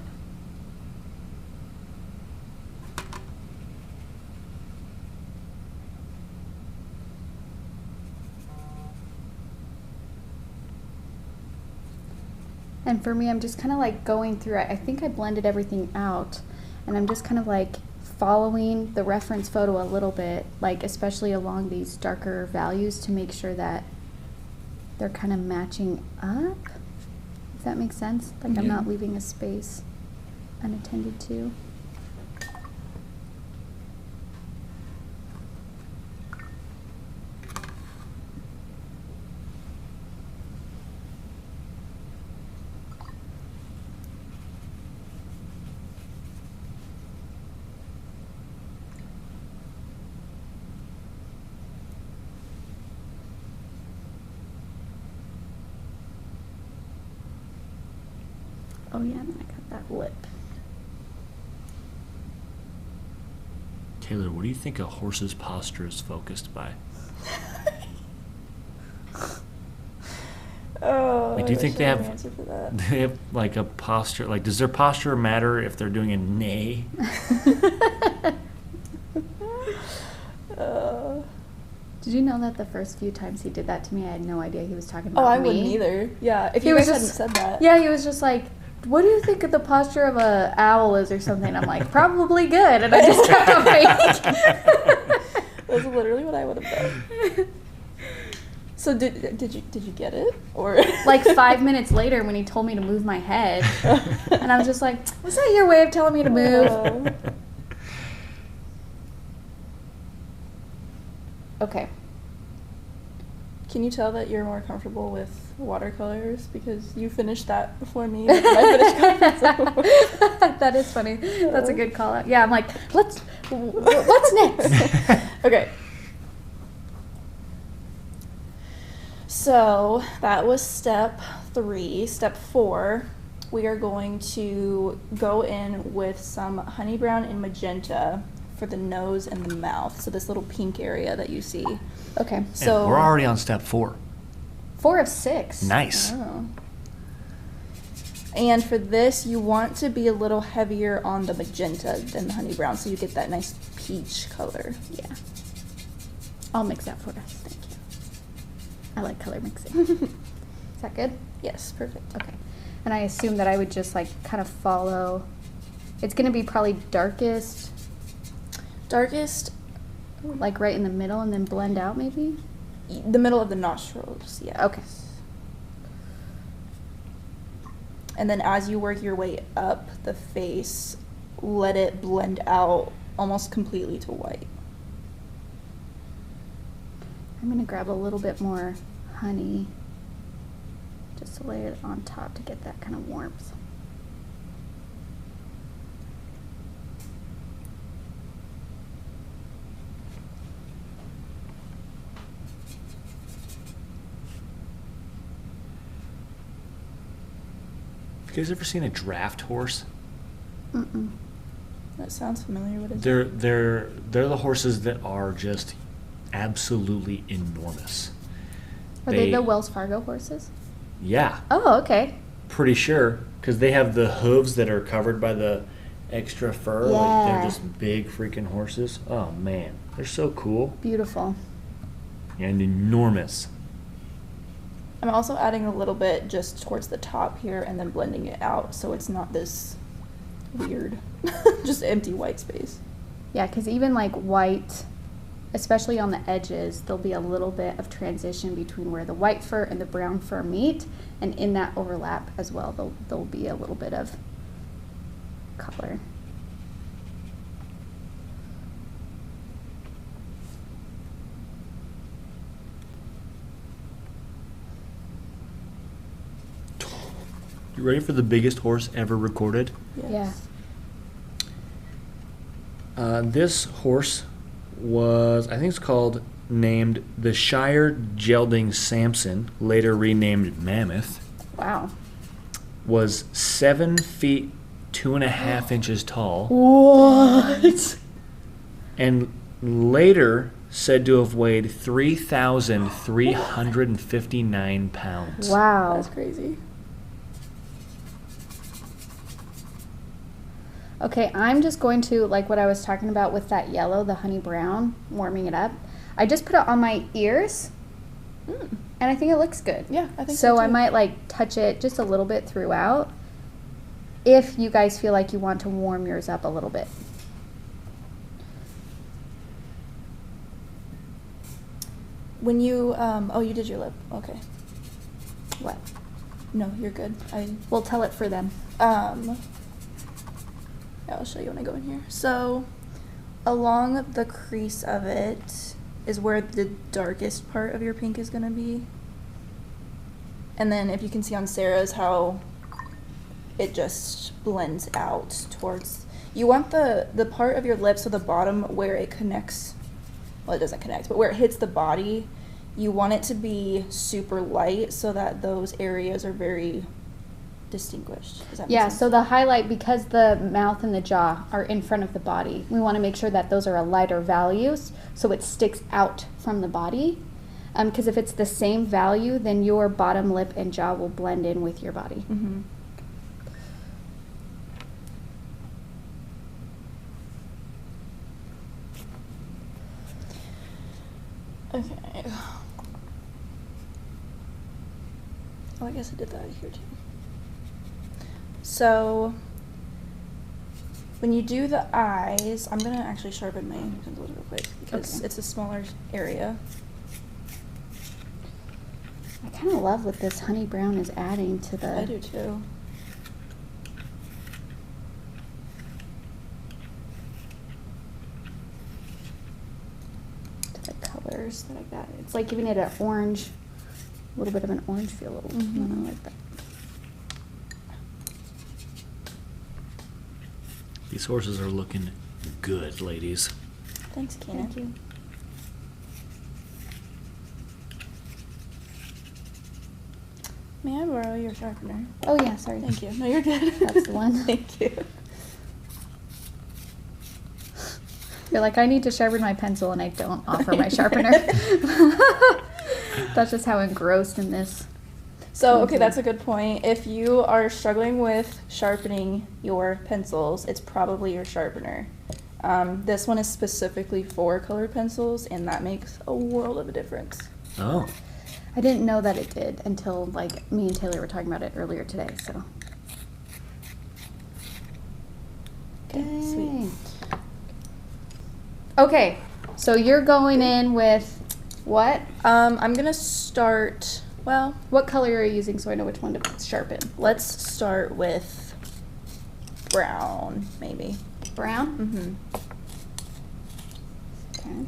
And for me, I'm just kind of like going through it. I think I blended everything out, and I'm just kind of like following the reference photo a little bit, like especially along these darker values to make sure that they're kind of matching up. If that makes sense. Like I'm Yeah. not leaving a space unattended to. Oh yeah, and then I got that lip. Taylor, what do you think a horse's posture is focused by? Oh, Like, do you I think wish they I had have- an answer for that. They have like a posture. Like, does their posture matter if they're doing a neigh? Uh, Did you know that the first few times he did that to me, I had no idea he was talking about oh, I me? wouldn't either. Yeah, if He you was guys just- hadn't said that. Yeah, he was just like, "What do you think of the posture of a owl is or something?" I'm like, "Probably good," and I just kept on waiting. That's literally what I would have done. So did you get it, or Like 5 minutes later, when he told me to move my head, and I was just like, "Was that your way of telling me to move?" Okay. Can you tell that you're more comfortable with watercolors because you finished that before me? And I finished colors. That is funny. That's a good call out. Yeah, I'm like, what's next? Okay. So that was step 3. Step 4, we are going to go in with some honey brown and magenta for the nose and the mouth. So this little pink area that you see. Okay. So And we're already on step 4. 4 of 6. Nice. Oh. And for this, you want to be a little heavier on the magenta than the honey brown, so you get that nice peach color. Yeah. I'll mix that for us. Thank you. I like color mixing. Is that good? Yes, perfect. Okay. And I assume that I would just like kind of follow. It's going to be probably darkest, Darkest, like right in the middle, and then blend out maybe? the middle of the nostrils, yeah. Okay. And then as you work your way up the face, let it blend out almost completely to white. I'm going to grab a little bit more honey just to lay it on top to get that kind of warmth. You guys ever seen a draft horse? Mm-mm. That sounds familiar. What is it? They're the horses that are just absolutely enormous. Are they the Wells Fargo horses? Yeah, Oh, okay. pretty sure, because they have the hooves that are covered by extra fur. Like they're Yeah. just big freaking horses. Oh man, they're so cool Beautiful. and enormous. I'm also adding a little bit just towards the top here and then blending it out so it's not this weird, just empty white space. Yeah, because even like white, especially on the edges, there'll be a little bit of transition between where the white fur and the brown fur meet, and in that overlap as well, there'll be a little bit of color. You ready for the biggest horse ever recorded? Yes. This horse was, I think it's called, named the Shire Gelding Samson, later renamed Mammoth, Wow. was 7 feet 2.5 inches tall, What? and later said to have weighed 3,359 pounds. Wow. That's crazy. Okay, I'm just going to, like what I was talking about with that yellow, the honey brown, warming it up. I just put it on my ears, and I think it looks good. Yeah, I think So so I too. might like touch it just a little bit throughout if you guys feel like you want to warm yours up a little bit. When you, oh, you did your lip. Okay. What? No, you're good. We'll tell it for them. Yeah, I'll show you when I go in here. So, along the crease of it is where the darkest part of your pink is gonna be. And then if you can see on Sarah's how it just blends out towards, you want the part of your lip, so the bottom where it connects, well, it doesn't connect, but where it hits the body, you want it to be super light so that those areas are very distinguished. Does that make Yeah, sense? so the highlight, because the mouth and the jaw are in front of the body, we want to make sure that those are a lighter values so it sticks out from the body. Because if it's the same value, then your bottom lip and jaw will blend in with your body. Mm-hmm. Okay. Oh, I guess I did that here too. So, when you do the eyes, I'm gonna actually sharpen my pencils real quick because Okay. it's a smaller area. I kind of love what this honey brown is adding to the... I do too. to the colors that I got. It's like giving it an orange, a little bit of an orange feel. Mhm. I like that. These horses are looking good, ladies. Thanks, Keenan. Thank you. May I borrow your sharpener? Oh yeah, sorry. Thank you. No, you're good. That's the one. Thank you. You're like, I need to sharpen my pencil and I don't offer my sharpener. That's just how engrossed in this. So, okay, that's a good point. If you are struggling with sharpening your pencils, it's probably your sharpener. This one is specifically for colored pencils, and that makes a world of a difference. Oh, I didn't know that it did until like me and Taylor were talking about it earlier today, so. Okay, sweet. Dang. Okay, so you're going in with what? I'm gonna start, well, What color are you using so I know which one to sharpen? let's start with brown, maybe. Brown? Mm-hmm. Okay.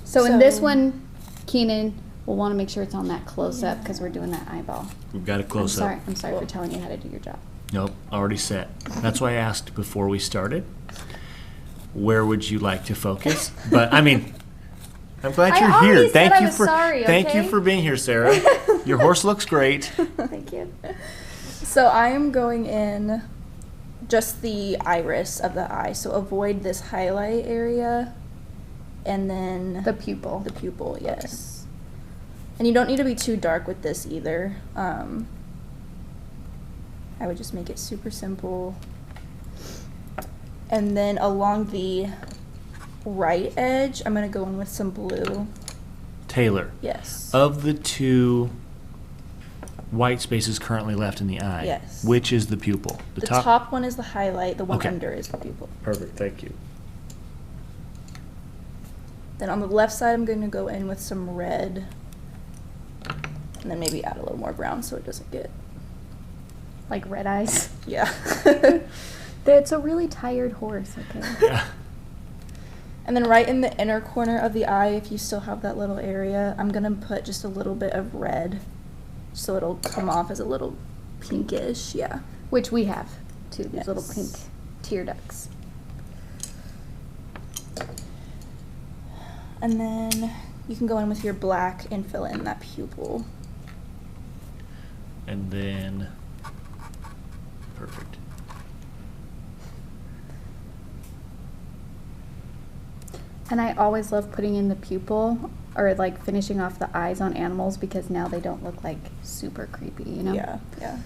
So in this So- one, Keenan will want to make sure it's on that close up because we're doing that eyeball. we've got a close up. I'm sorry for telling you how to do your job. Nope, already set. That's why I asked before we started, where would you like to focus? But I mean, I'm glad I you're already here. said Thank I you was for sorry, thank you okay? for being here, Sarah. Your horse looks great. Thank you. So I am going in just the iris of the eye, so avoid this highlight area, and then The pupil. the pupil, yes. And you don't need to be too dark with this either. I would just make it super simple. And then along the right edge, I'm going to go in with some blue. Taylor. Yes. Of the two white spaces currently left in the eye, yes. Which is the pupil? The top one is the highlight, the one okay. under is the pupil. Perfect, thank you. Then on the left side, I'm going to go in with some red. And then maybe add a little more brown so it doesn't get... Like red eyes? Yeah. It's a really tired horse, okay? Yeah. And then right in the inner corner of the eye, if you still have that little area, I'm going to put just a little bit of red so it'll come off as a little pinkish, yeah. Which we have, too, these yes. little pink tear ducts. And then you can go in with your black and fill in that pupil. And then, perfect. And I always love putting in the pupil or like finishing off the eyes on animals because now they don't look like super creepy, you know? Yeah, yeah.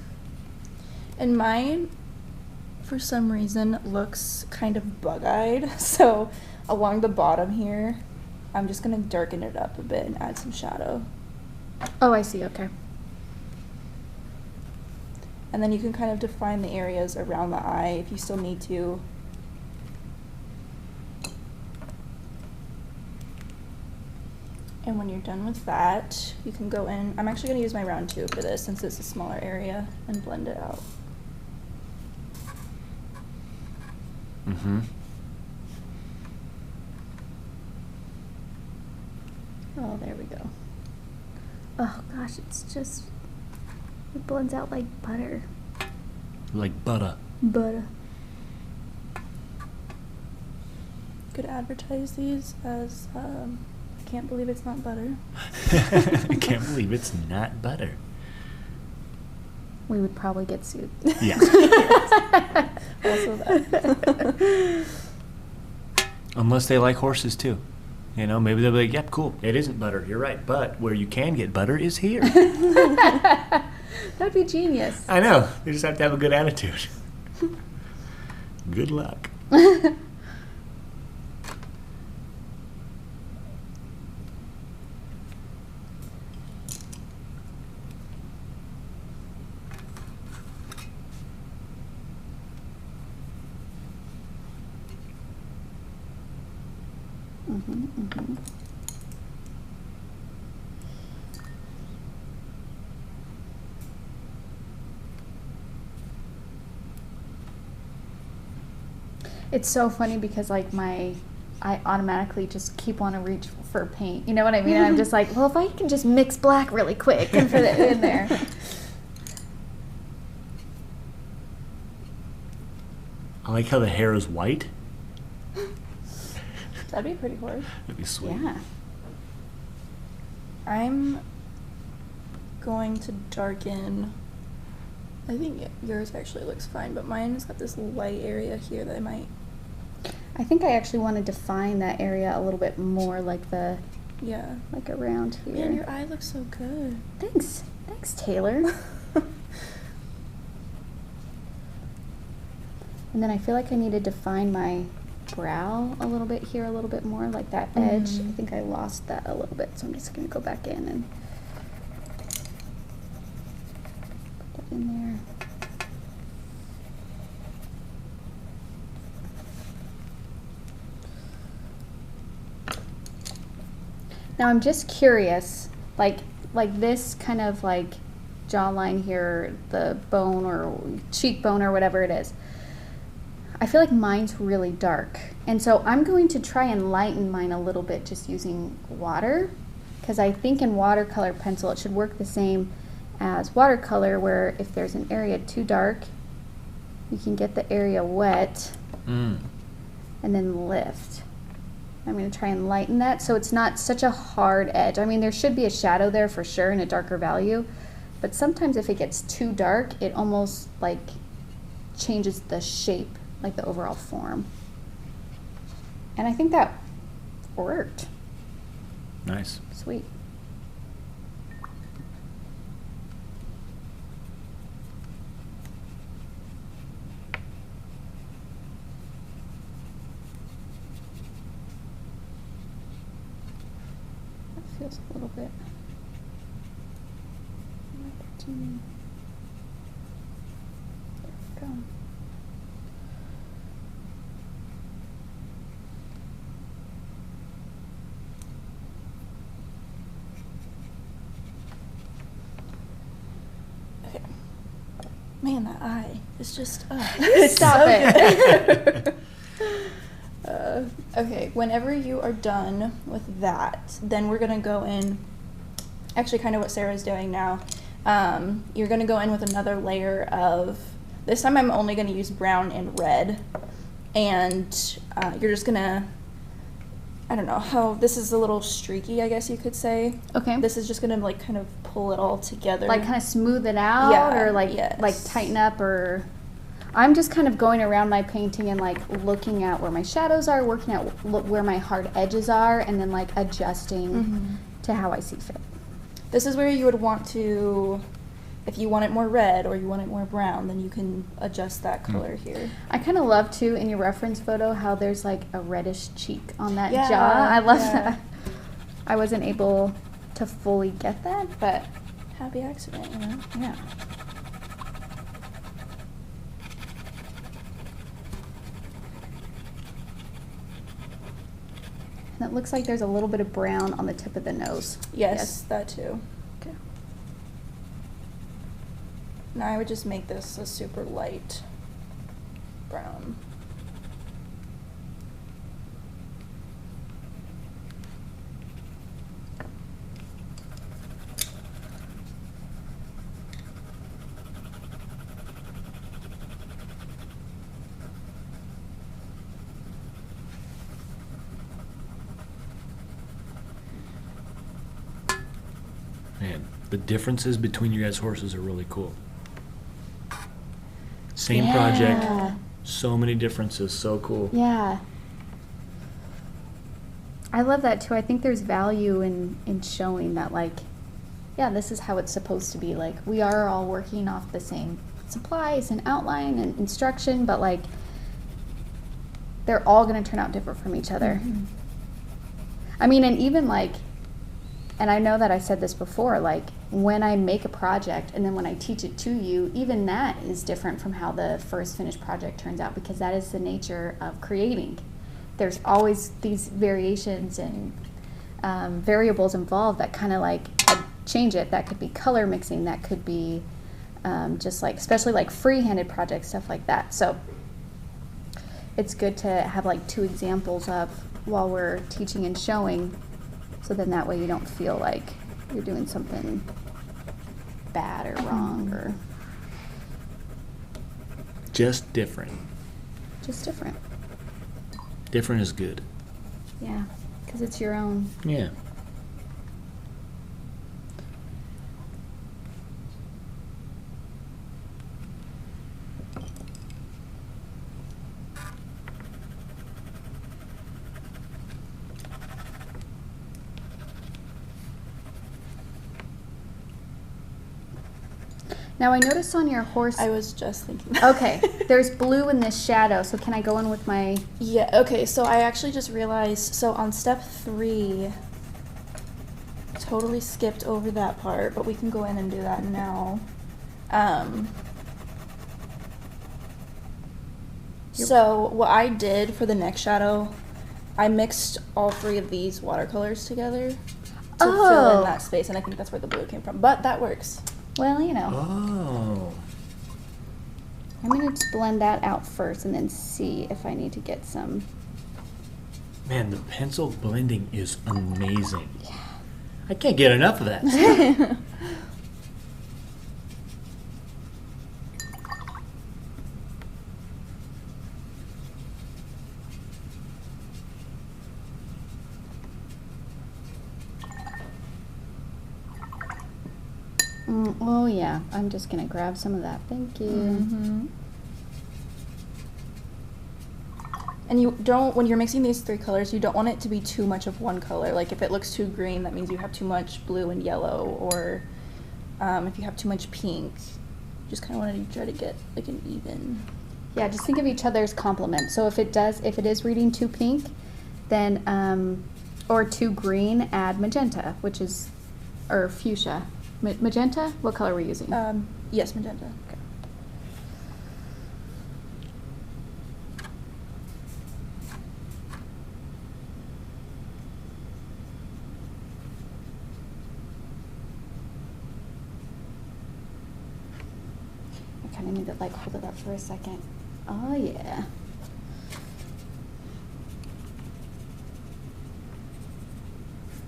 And mine, for some reason, looks kind of bug-eyed. So along the bottom here, I'm just going to darken it up a bit and add some shadow. Oh, I see, okay. And then you can kind of define the areas around the eye if you still need to. And when you're done with that, you can go in. I'm actually going to use my round 2 for this since it's a smaller area and blend it out. Mm-hmm. Oh, there we go. Oh gosh, it's just, it blends out like butter. Like butter. Butter. Could advertise these as, I can't believe it's not butter. I can't believe it's not butter. We would probably get sued. Yeah. Also that. Unless they like horses too. You know, maybe they'll be like, yep, cool, it isn't butter, you're right, but where you can get butter is here. That'd be genius. I know, you just have to have a good attitude. Good luck. It's so funny because like I automatically just keep wanting to reach for paint. You know what I mean? And I'm just like, well, if I can just mix black really quick and put it in there. I like how the hair is white. That'd be pretty cool. That'd be sweet. Yeah. I'm going to darken. I think yours actually looks fine, but mine has got this light area here that I might. I think I actually want to define that area a little bit more, like the, Yeah. like around here. Man, your eye looks so good. Thanks. Thanks, Taylor. And then I feel like I need to define my brow a little bit here, a little bit more, like that edge. I think I lost that a little bit, so I'm just going to go back in and put that in there. Now I'm just curious, like this kind of like jawline here, the bone or cheekbone or whatever it is. I feel like mine's really dark. And so I'm going to try and lighten mine a little bit just using water, because I think in watercolor pencil it should work the same as watercolor, where if there's an area too dark, you can get the area wet and then lift. I'm going to try and lighten that so it's not such a hard edge. I mean, there should be a shadow there for sure and a darker value, but sometimes if it gets too dark, it almost like changes the shape, like the overall form. And I think that worked. Nice. Sweet. feels a little bit. There we go. Okay. Man, that eye is just. Stop it. Okay, whenever you are done with that, then we're gonna go in, actually kind of what Sarah's doing now. You're gonna go in with another layer of, this time I'm only gonna use brown and red, and you're just gonna, I don't know how, this is a little streaky, I guess you could say. Okay. This is just gonna like kind of pull it all together. Like kind of smooth it out, Yeah, or like yes. like tighten up, or I'm just kind of going around my painting and like looking at where my shadows are, working out where my hard edges are, and then like adjusting to how I see fit. This is where you would want to, if you want it more red or you want it more brown, then you can adjust that color here. I kind of love too in your reference photo how there's like a reddish cheek on that Yeah, jaw. I love yeah. that. I wasn't able to fully get that, but Happy accident, you know? yeah. And it looks like there's a little bit of brown on the tip of the nose. Yes, that too. Okay. Now I would just make this a super light brown. Man, the differences between your guys' horses are really cool. Same Yeah. project, so many differences, so cool. Yeah. I love that too. I think there's value in showing that, like, yeah, this is how it's supposed to be. Like, we are all working off the same supplies and outline and instruction, but like, they're all going to turn out different from each other. I mean, and even like, and I know that I said this before, like when I make a project and then when I teach it to you, even that is different from how the first finished project turns out, because that is the nature of creating. There's always these variations and variables involved that kind of like change it. That could be color mixing, that could be just like, especially like free-handed projects, stuff like that. So it's good to have like two examples of while we're teaching and showing, so then that way you don't feel like you're doing something bad or wrong or Just different. just different. Different is good. Yeah, because it's your own. Yeah. Now I noticed on your horse. I was just thinking that. Okay, there's blue in this shadow, so can I go in with my... Yeah, okay, so I actually just realized, so on step 3, totally skipped over that part, but we can go in and do that now. So what I did for the next shadow, I mixed all 3 of these watercolors together to fill Oh. in that space, and I think that's where the blue came from, but that works. Well, you know, Oh. I'm going to just blend that out first and then see if I need to get some... Man, the pencil blending is amazing. I can't get enough of that. Oh yeah, I'm just going to grab some of that. Thank you. Mm-hmm. And you don't, when you're mixing these 3 colors, you don't want it to be too much of one color. Like if it looks too green, that means you have too much blue and yellow, or if you have too much pink, you just kind of want to try to get like an even. Yeah, just think of each other's complement. So if it is reading too pink, then or to green, add magenta, which is, or fuchsia. Magenta? What color are we using? Yes, magenta. Okay. I kind of need to like hold it up for a second. Oh yeah.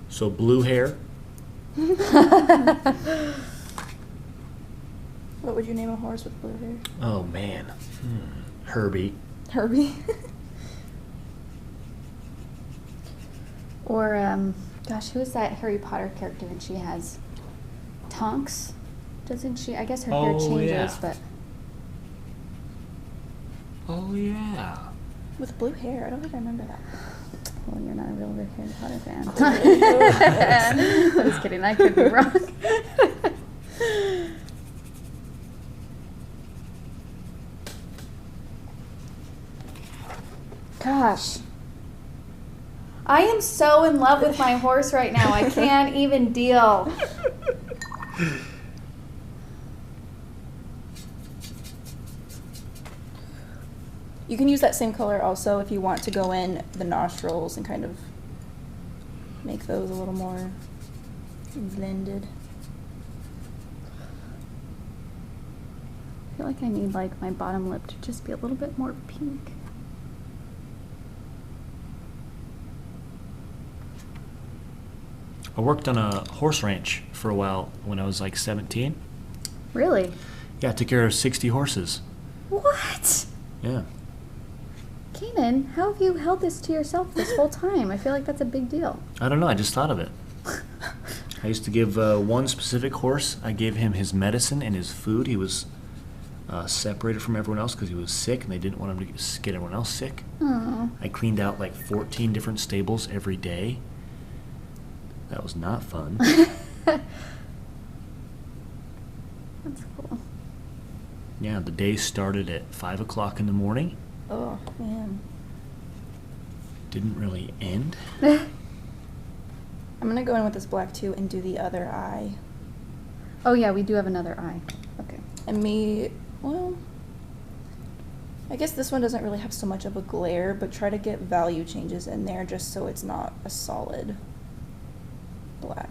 So blue hair. What would you name a horse with blue hair? Oh man, Herbie. Herbie. Or, gosh, who is that Harry Potter character? And she has Tonks, doesn't she? I guess her hair Oh, changes, yeah. but Oh yeah. With blue hair. I don't think I remember that. well, you're not a real big Harry Potter fan. I'm just kidding. I could be wrong. Gosh. I am so in love with my horse right now. I can't even deal. You can use that same color also if you want to go in the nostrils and kind of make those a little more blended. I feel like I need like my bottom lip to just be a little bit more pink. I worked on a horse ranch for a while when I was like 17. Really? Yeah, I took care of 60 horses. What? Yeah. Kanan, how have you held this to yourself this whole time? I feel like that's a big deal. I don't know, I just thought of it. I used to give one specific horse, I gave him his medicine and his food. He was separated from everyone else because he was sick and they didn't want him to get everyone else sick. Oh. I cleaned out like 14 different stables every day. That was not fun. That's cool. Yeah, the day started at 5 o'clock in the morning. Oh, man. Didn't really end. I'm going to go in with this black too and do the other eye. Oh yeah, we do have another eye. Okay. And well, I guess this one doesn't really have so much of a glare, but try to get value changes in there just so it's not a solid black.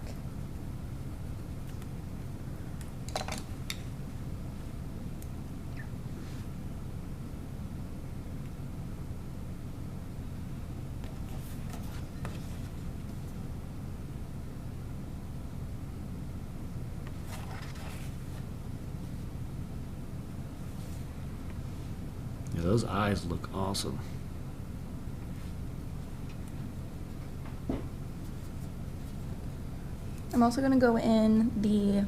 Yeah, those eyes look awesome. I'm also going to go in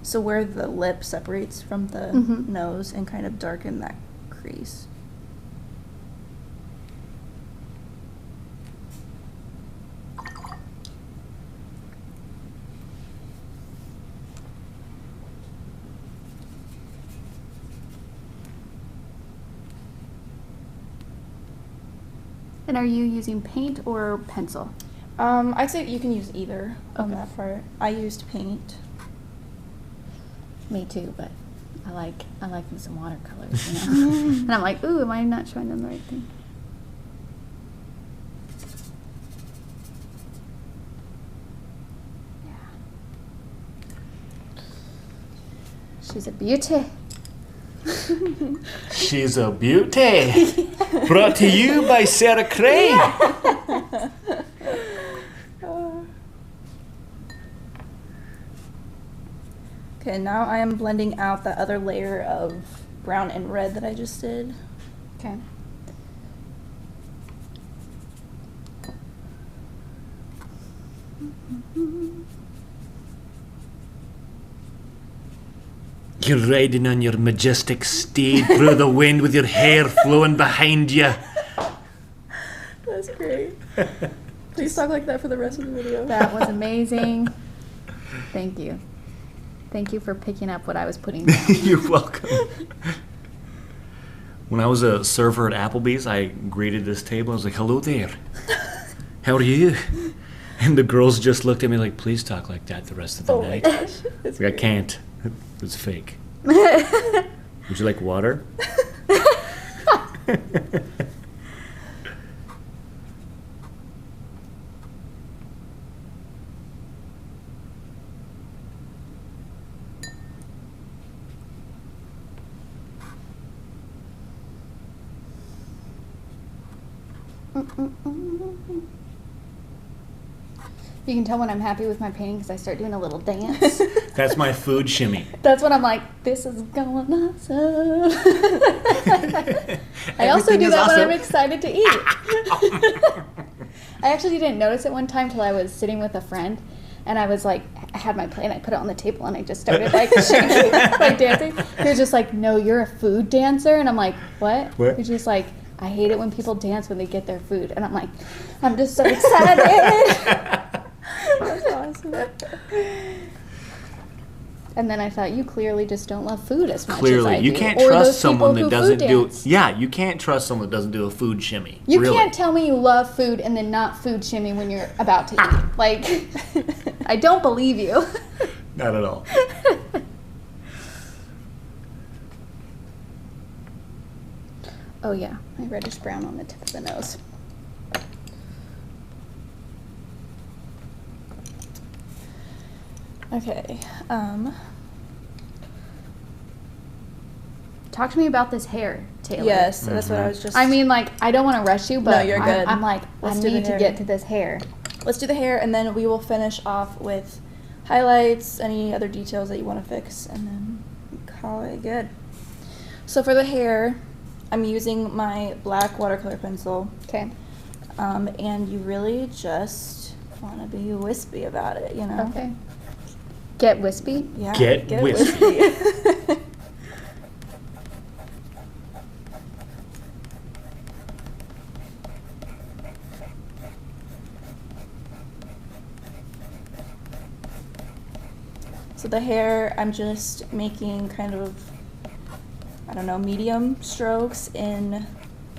so where the lip separates from the Mhm. nose and kind of darken that crease. And are you using paint or pencil? I'd say you can use either on Okay. that part. I used paint. Me too, but I like me some watercolors, you know. And I'm like, ooh, am I not showing them the right thing? Yeah. She's a beauty. She's a beauty. Brought to you by Sarah Cray. Okay, now I am blending out the other layer of brown and red that I just did. Okay. You're riding on your majestic steed through the wind with your hair flowing behind you. That's great. Please talk like that for the rest of the video. That was amazing. Thank you. Thank you for picking up what I was putting down. You're welcome. When I was a server at Applebee's, I greeted this table. I was like, hello there. How are you? And the girls just looked at me like, please talk like that the rest of the night. My gosh. That's Like, I great. can't. It's fake. Would you like water? You can tell when I'm happy with my painting because I start doing a little dance. That's my food shimmy. That's when I'm like, this is going awesome. I also Everything do is that when awesome. I'm excited to eat. I actually didn't notice it one time till I was sitting with a friend, and I was like, I had my plate and I put it on the table and I just started like shaking, like dancing. He was just like, no, you're a food dancer. And I'm like, what? What? He's just like, I hate it when people dance when they get their food. And I'm like, I'm just so excited. That's awesome. And then I thought, you clearly just don't love food as much as Clearly, I you do. can't Or trust those someone people that who doesn't food do. dance. Yeah, you can't trust someone that doesn't do a food shimmy. You really. can't tell me you love food and then not food shimmy when you're about to eat. Like, I don't believe you. Not at all. Oh yeah, my reddish brown on the tip of the nose. Okay. Talk to me about this hair, Taylor. Yes, that's what I was just. I mean, like, I don't want to rush you, but No, you're good. I'm like, Let's I do the need to hair. get to this hair. Let's do the hair, and then we will finish off with highlights, any other details that you want to fix, and then call it good. So for the hair, I'm using my black watercolor pencil, Okay. and you really just want to be wispy about it, you know? Okay. Get wispy. Yeah. Get wispy. So the hair, I'm just making kind of, I don't know, medium strokes in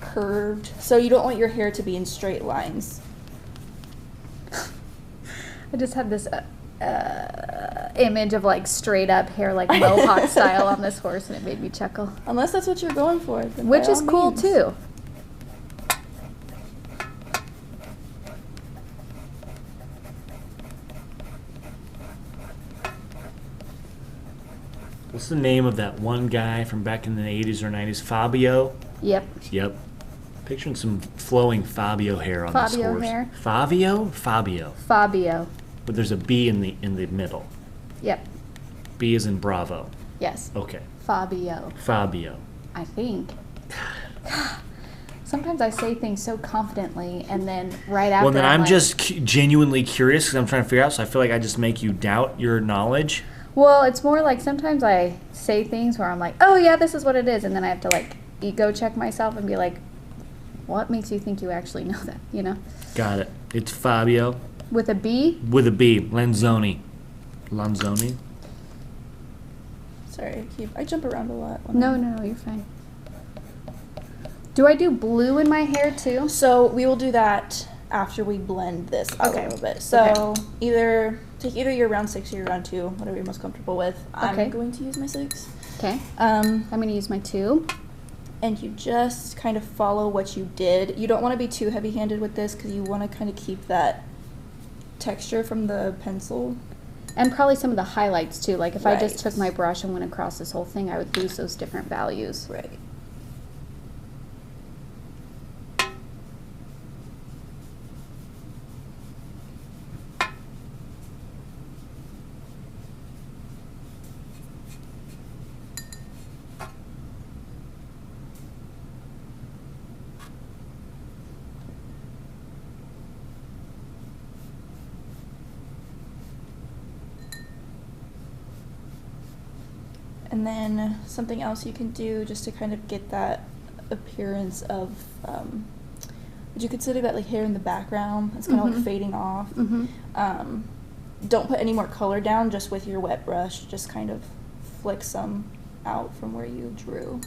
curved. So you don't want your hair to be in straight lines. I just had this image of like straight up hair, like mohawk style on this horse, and it made me chuckle. Unless that's what you're going for. Then Which by is all cool means. too. What's the name of that one guy from back in the 80s or 90s? Fabio? Yep. Yep. Picturing some flowing Fabio hair on this Fabio horse. hair. Fabio? Fabio. Fabio. But there's a B in the middle. Yep. B is in Bravo. Yes. Okay. Fabio. Fabio. I think. Sometimes I say things so confidently, and then right after. Well, then I'm like, just genuinely curious because I'm trying to figure out, so I feel like I just make you doubt your knowledge. Well, it's more like sometimes I say things where I'm like, oh yeah, this is what it is, and then I have to like ego check myself and be like, what makes you think you actually know that? You know. Got it. It's Fabio With a B. with a B. Lanzoni. Lanzoni? Sorry, I jump around a lot. No, you're fine. Do I do blue in my hair too? So we will do that after we blend this out Okay. a little bit. So take either your round 6 or your round 2, whatever you're most comfortable with. Okay. I'm going to use my 6. Okay. I'm gonna use my 2. And you just kind of follow what you did. You don't want to be too heavy-handed with this because you want to kind of keep that texture from the pencil. And probably some of the highlights too. Like if I just Right. took my brush and went across this whole thing, I would lose those different values. Right. And then something else you can do just to kind of get that appearance of, would you consider that like hair in the background? It's kind of like fading off. Mm-hmm. Don't put any more color down, just with your wet brush. Just kind of flick some out from where you drew.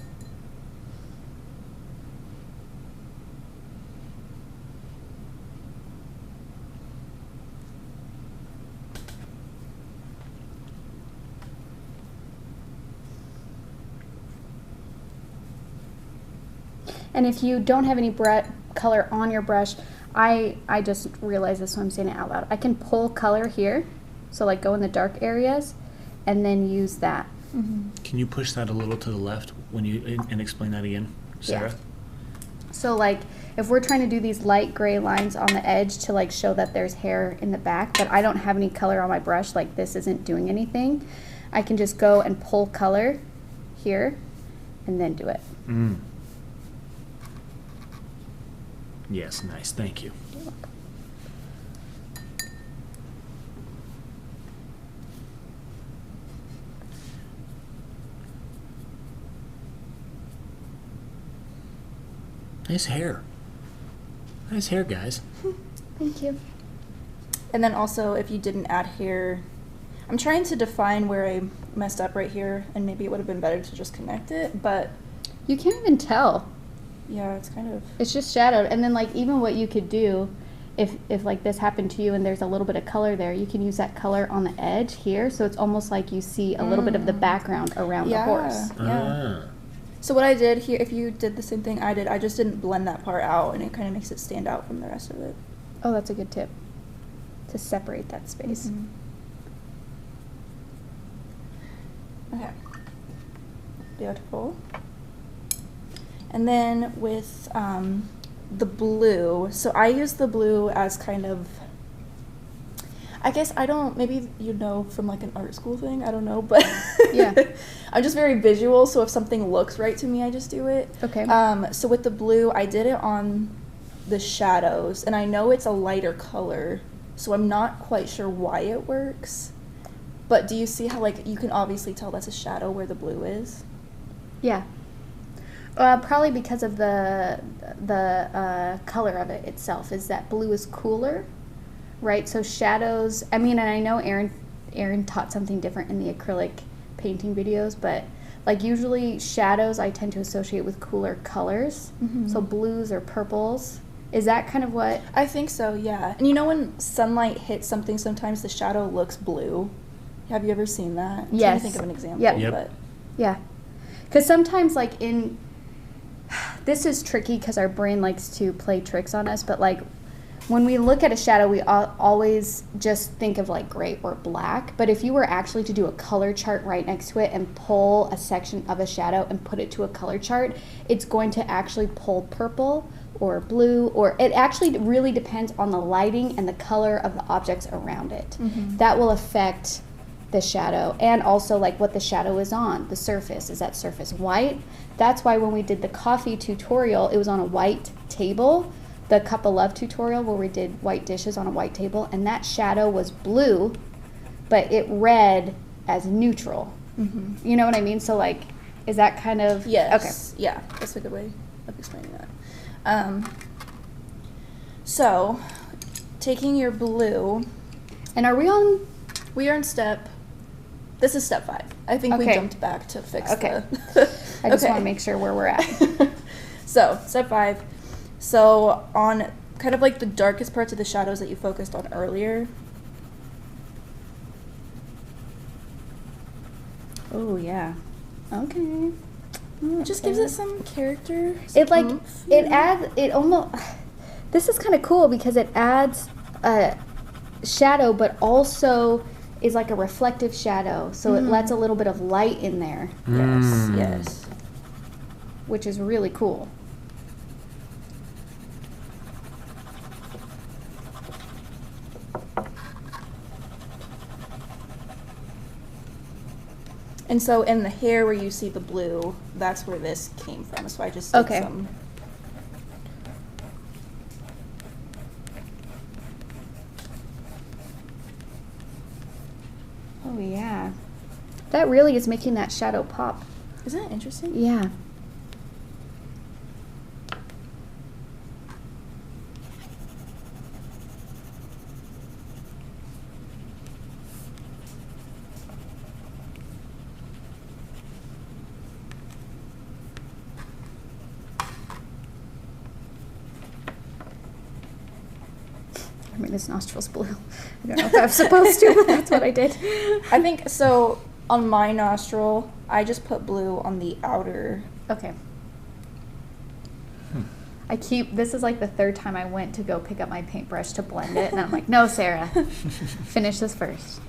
And if you don't have any color on your brush, I just realized this, so I'm saying it out loud. I can pull color here, so like go in the dark areas, and then use that. Can you push that a little to the left when you and explain that again, Sarah? Yeah. So like if we're trying to do these light gray lines on the edge to like show that there's hair in the back, but I don't have any color on my brush, like this isn't doing anything, I can just go and pull color here and then do it. Yes, nice. Thank you. Nice hair. Nice hair, guys. Thank you. And then also, if you didn't add hair, I'm trying to define where I messed up right here, and maybe it would have been better to just connect it, but You can't even tell. yeah, it's kind of... It's just shadowed. And then like even what you could do, if like this happened to you and there's a little bit of color there, you can use that color on the edge here, so it's almost like you see a little bit of the background around the horse. Yeah. So what I did here, if you did the same thing I did, I just didn't blend that part out, and it kind of makes it stand out from the rest of it. Oh, that's a good tip. To separate that space. Okay. Beautiful. And then with the blue, so I use the blue as kind of, I guess I don't, maybe you know from like an art school thing, I don't know, but Yeah. I'm just very visual, so if something looks right to me, I just do it. Okay. So with the blue, I did it on the shadows, and I know it's a lighter color, so I'm not quite sure why it works. But do you see how like you can obviously tell that's a shadow where the blue is? Yeah. Probably because of the color of it itself. Is that blue is cooler, right? So shadows. I mean, and I know Aaron taught something different in the acrylic painting videos, but like usually shadows I tend to associate with cooler colors. So blues or purples. Is that kind of what? I think so, yeah. And you know when sunlight hits something, sometimes the shadow looks blue. Have you ever seen that? I'm trying to think of an example. Yep. But Yeah. Because sometimes like this is tricky because our brain likes to play tricks on us, but like when we look at a shadow, we always just think of like gray or black. But if you were actually to do a color chart right next to it and pull a section of a shadow and put it to a color chart, it's going to actually pull purple or blue, or it actually really depends on the lighting and the color of the objects around it. That will affect the shadow, and also like what the shadow is on, the surface. Is that surface white? That's why when we did the coffee tutorial, it was on a white table, the Cup of Love tutorial where we did white dishes on a white table, and that shadow was blue, but it read as neutral. You know what I mean? So like, is that kind of... yes. Okay. Yeah, that's a good way of explaining that. So, taking your blue... And are we on... We are in step... This is step 5. I think we jumped back to fix the... I just want to make sure where we're at. So, step 5. So, on kind of like the darkest parts of the shadows that you focused on earlier... Oh, yeah. Okay. It just gives it some character. It like, it adds, it almost... This is kind of cool because it adds a shadow, but also... is like a reflective shadow, so it lets a little bit of light in there. Yes. Which is really cool. And so in the hair where you see the blue, that's where this came from. So I just did some... Oh yeah. That really is making that shadow pop. Isn't that interesting? Yeah. I mean, his nostrils blue. I don't know if I was supposed to, but that's what I did. I think, so on my nostril, I just put blue on the outer. Okay. This is like the third time I went to go pick up my paintbrush to blend it, and I'm like, no, Sarah, finish this first.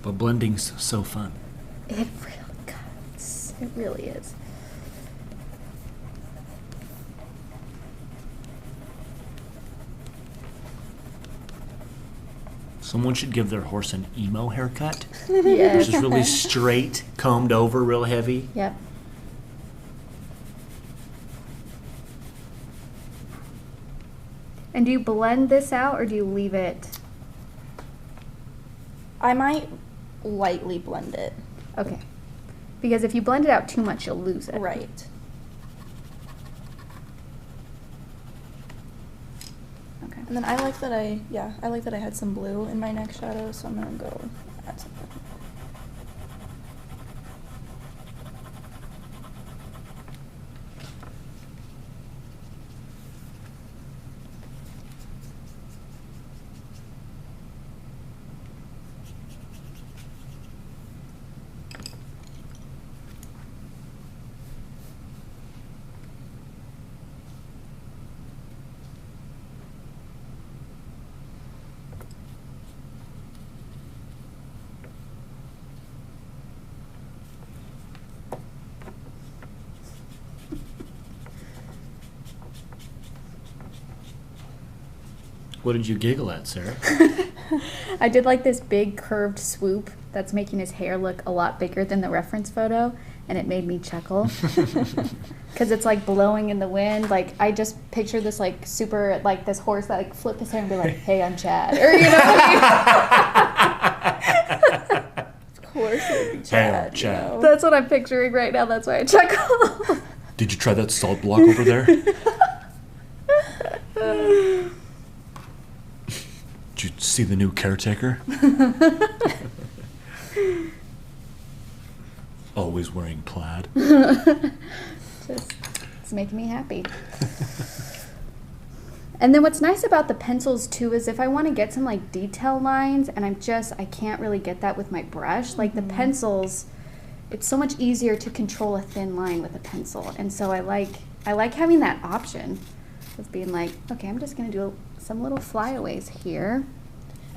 But blending's so fun. It really is. Someone should give their horse an emo haircut. Yes. Which is really straight, combed over, real heavy. Yep. And do you blend this out or do you leave it? I might lightly blend it. Okay. Because if you blend it out too much, you'll lose it. Right. Okay. And then I like that I had some blue in my neck shadow, so I'm gonna go add something. What did you giggle at, Sarah? I did like this big curved swoop that's making his hair look a lot bigger than the reference photo, and it made me chuckle. Because it's like blowing in the wind. Like, I just picture this like super, like this horse that like flip his hair and be like, hey, I'm Chad. Or, you know. Of course it would be Chad. Hey, Chad. You know? That's what I'm picturing right now. That's why I chuckle. Did you try that salt block over there? Did you see the new caretaker? Always wearing plaid. It's making me happy. And then what's nice about the pencils too is if I want to get some like detail lines and I can't really get that with my brush, like the pencils, it's so much easier to control a thin line with a pencil. And so I like having that option of being like, okay, I'm just going to do some little flyaways here.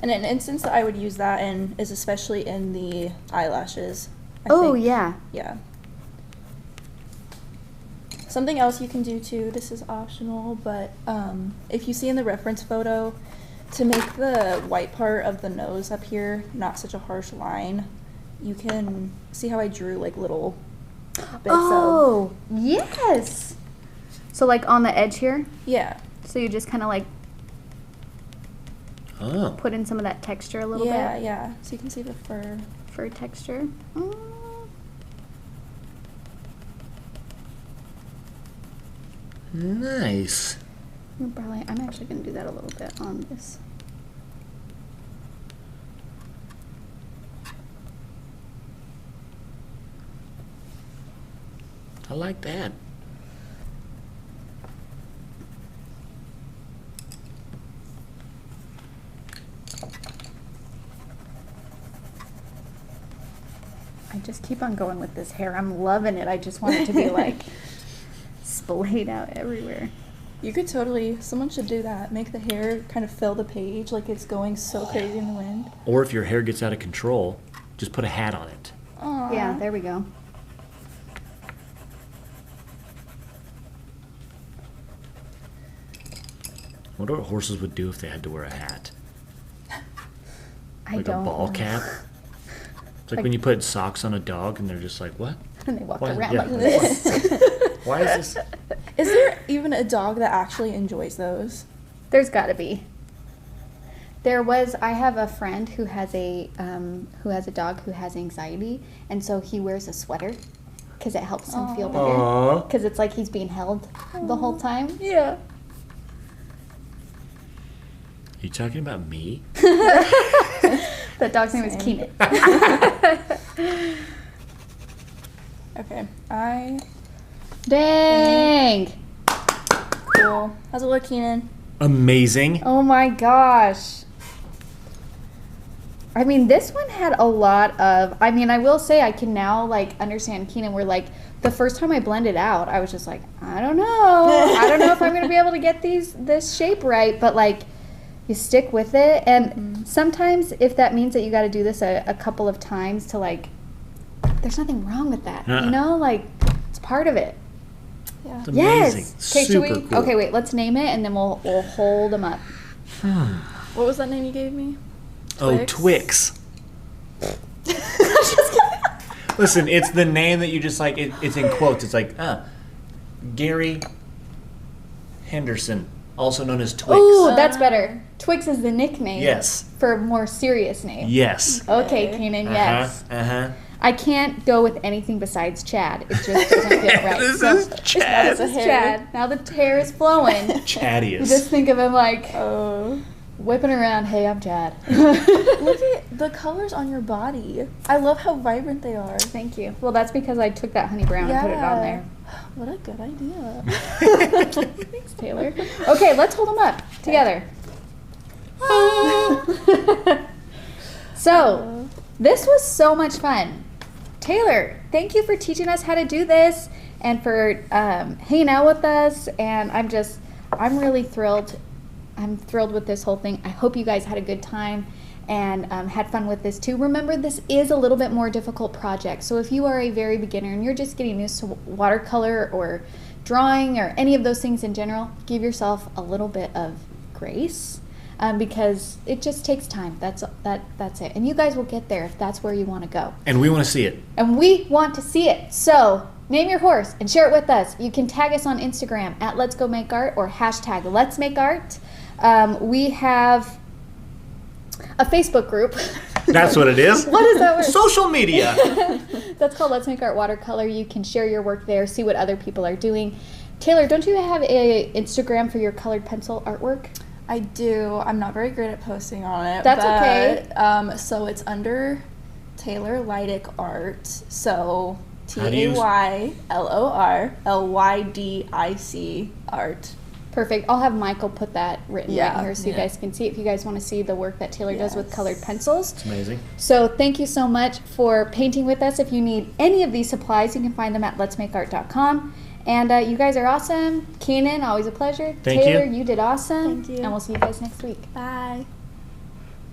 And an instance that I would use that in is especially in the eyelashes. I think. Yeah. Yeah. Something else you can do too, this is optional, but if you see in the reference photo, to make the white part of the nose up here not such a harsh line, you can see how I drew like little bits yes. So like on the edge here? Yeah. So you just kind of like put in some of that texture a little bit? Yeah. So you can see the fur. Fur texture. Nice. I'm actually going to do that a little bit on this. I like that. I just keep on going with this hair. I'm loving it. I just want it to be like splayed out everywhere. You could totally, someone should do that. Make the hair kind of fill the page like it's going so crazy in the wind. Or if your hair gets out of control, just put a hat on it. Aww. Yeah, there we go. I wonder what horses would do if they had to wear a hat. I Like don't a ball know. cap. It's like when you put socks on a dog and they're just like, what? And they walk Why- around yeah. like this. Why is this? Is there even a dog that actually enjoys those? There's got to be. I have a friend who has a dog who has anxiety, and so he wears a sweater because it helps him feel better. Aww. Because it's like he's being held the whole time. Yeah. Are you talking about me? That dog's name is Keenan. Okay. Dang! Cool. How's it look, Keenan? Amazing. Oh my gosh. I mean, this one had a lot of, I mean, I will say I can now, like, understand Keenan, where, like, the first time I blended out, I was just like, I don't know. I don't know if I'm going to be able to get this shape right, but, like, you stick with it. And sometimes if that means that you got to do this a couple of times to, like, there's nothing wrong with that, you know? Like, it's part of it. Yeah. It's amazing. Yes. Okay, Super cool. Okay, wait, let's name it, and then we'll hold them up. What was that name you gave me? Twix. Listen, it's the name that you just like, it's in quotes. It's like, Gary Henderson, also known as Twix. Ooh, that's better. Twix is the nickname. Yes. For a more serious name. Yes. Okay, Keenan, yes. I can't go with anything besides Chad. It just doesn't feel right. This is Chad. This is Chad. Now the hair is flowing. Chaddiest. Just think of him like whipping around. Hey, I'm Chad. Look at the colors on your body. I love how vibrant they are. Thank you. Well, that's because I took that honey brown and put it on there. What a good idea. Thanks, Taylor. Okay, let's hold them up together. So, this was so much fun. Taylor, thank you for teaching us how to do this and for hanging out with us. And I'm really thrilled. I'm thrilled with this whole thing. I hope you guys had a good time and had fun with this too. Remember, this is a little bit more difficult project. So if you are a very beginner and you're just getting used to watercolor or drawing or any of those things in general, give yourself a little bit of grace. Because it just takes time. That's it. And you guys will get there if that's where you want to go. And we want to see it. And we want to see it. So name your horse and share it with us. You can tag us on Instagram at Let's Go Make Art or hashtag Let's Make Art. We have a Facebook group. That's what it is. What is that word? Social media. That's called Let's Make Art Watercolor. You can share your work there, see what other people are doing. Taylor, don't you have a Instagram for your colored pencil artwork? I do. I'm not very great at posting on it. That's okay. So it's under Taylor Lydic Art. So TaylorLydic Art. Perfect. I'll have Michael put that written right here so you Yeah. guys can see it if you guys want to see the work that Taylor does with colored pencils. It's amazing. So thank you so much for painting with us. If you need any of these supplies, you can find them at letsmakeart.com. And you guys are awesome. Keenan, always a pleasure. Thank Taylor, you. you did awesome. Thank you. And we'll see you guys next week. Bye.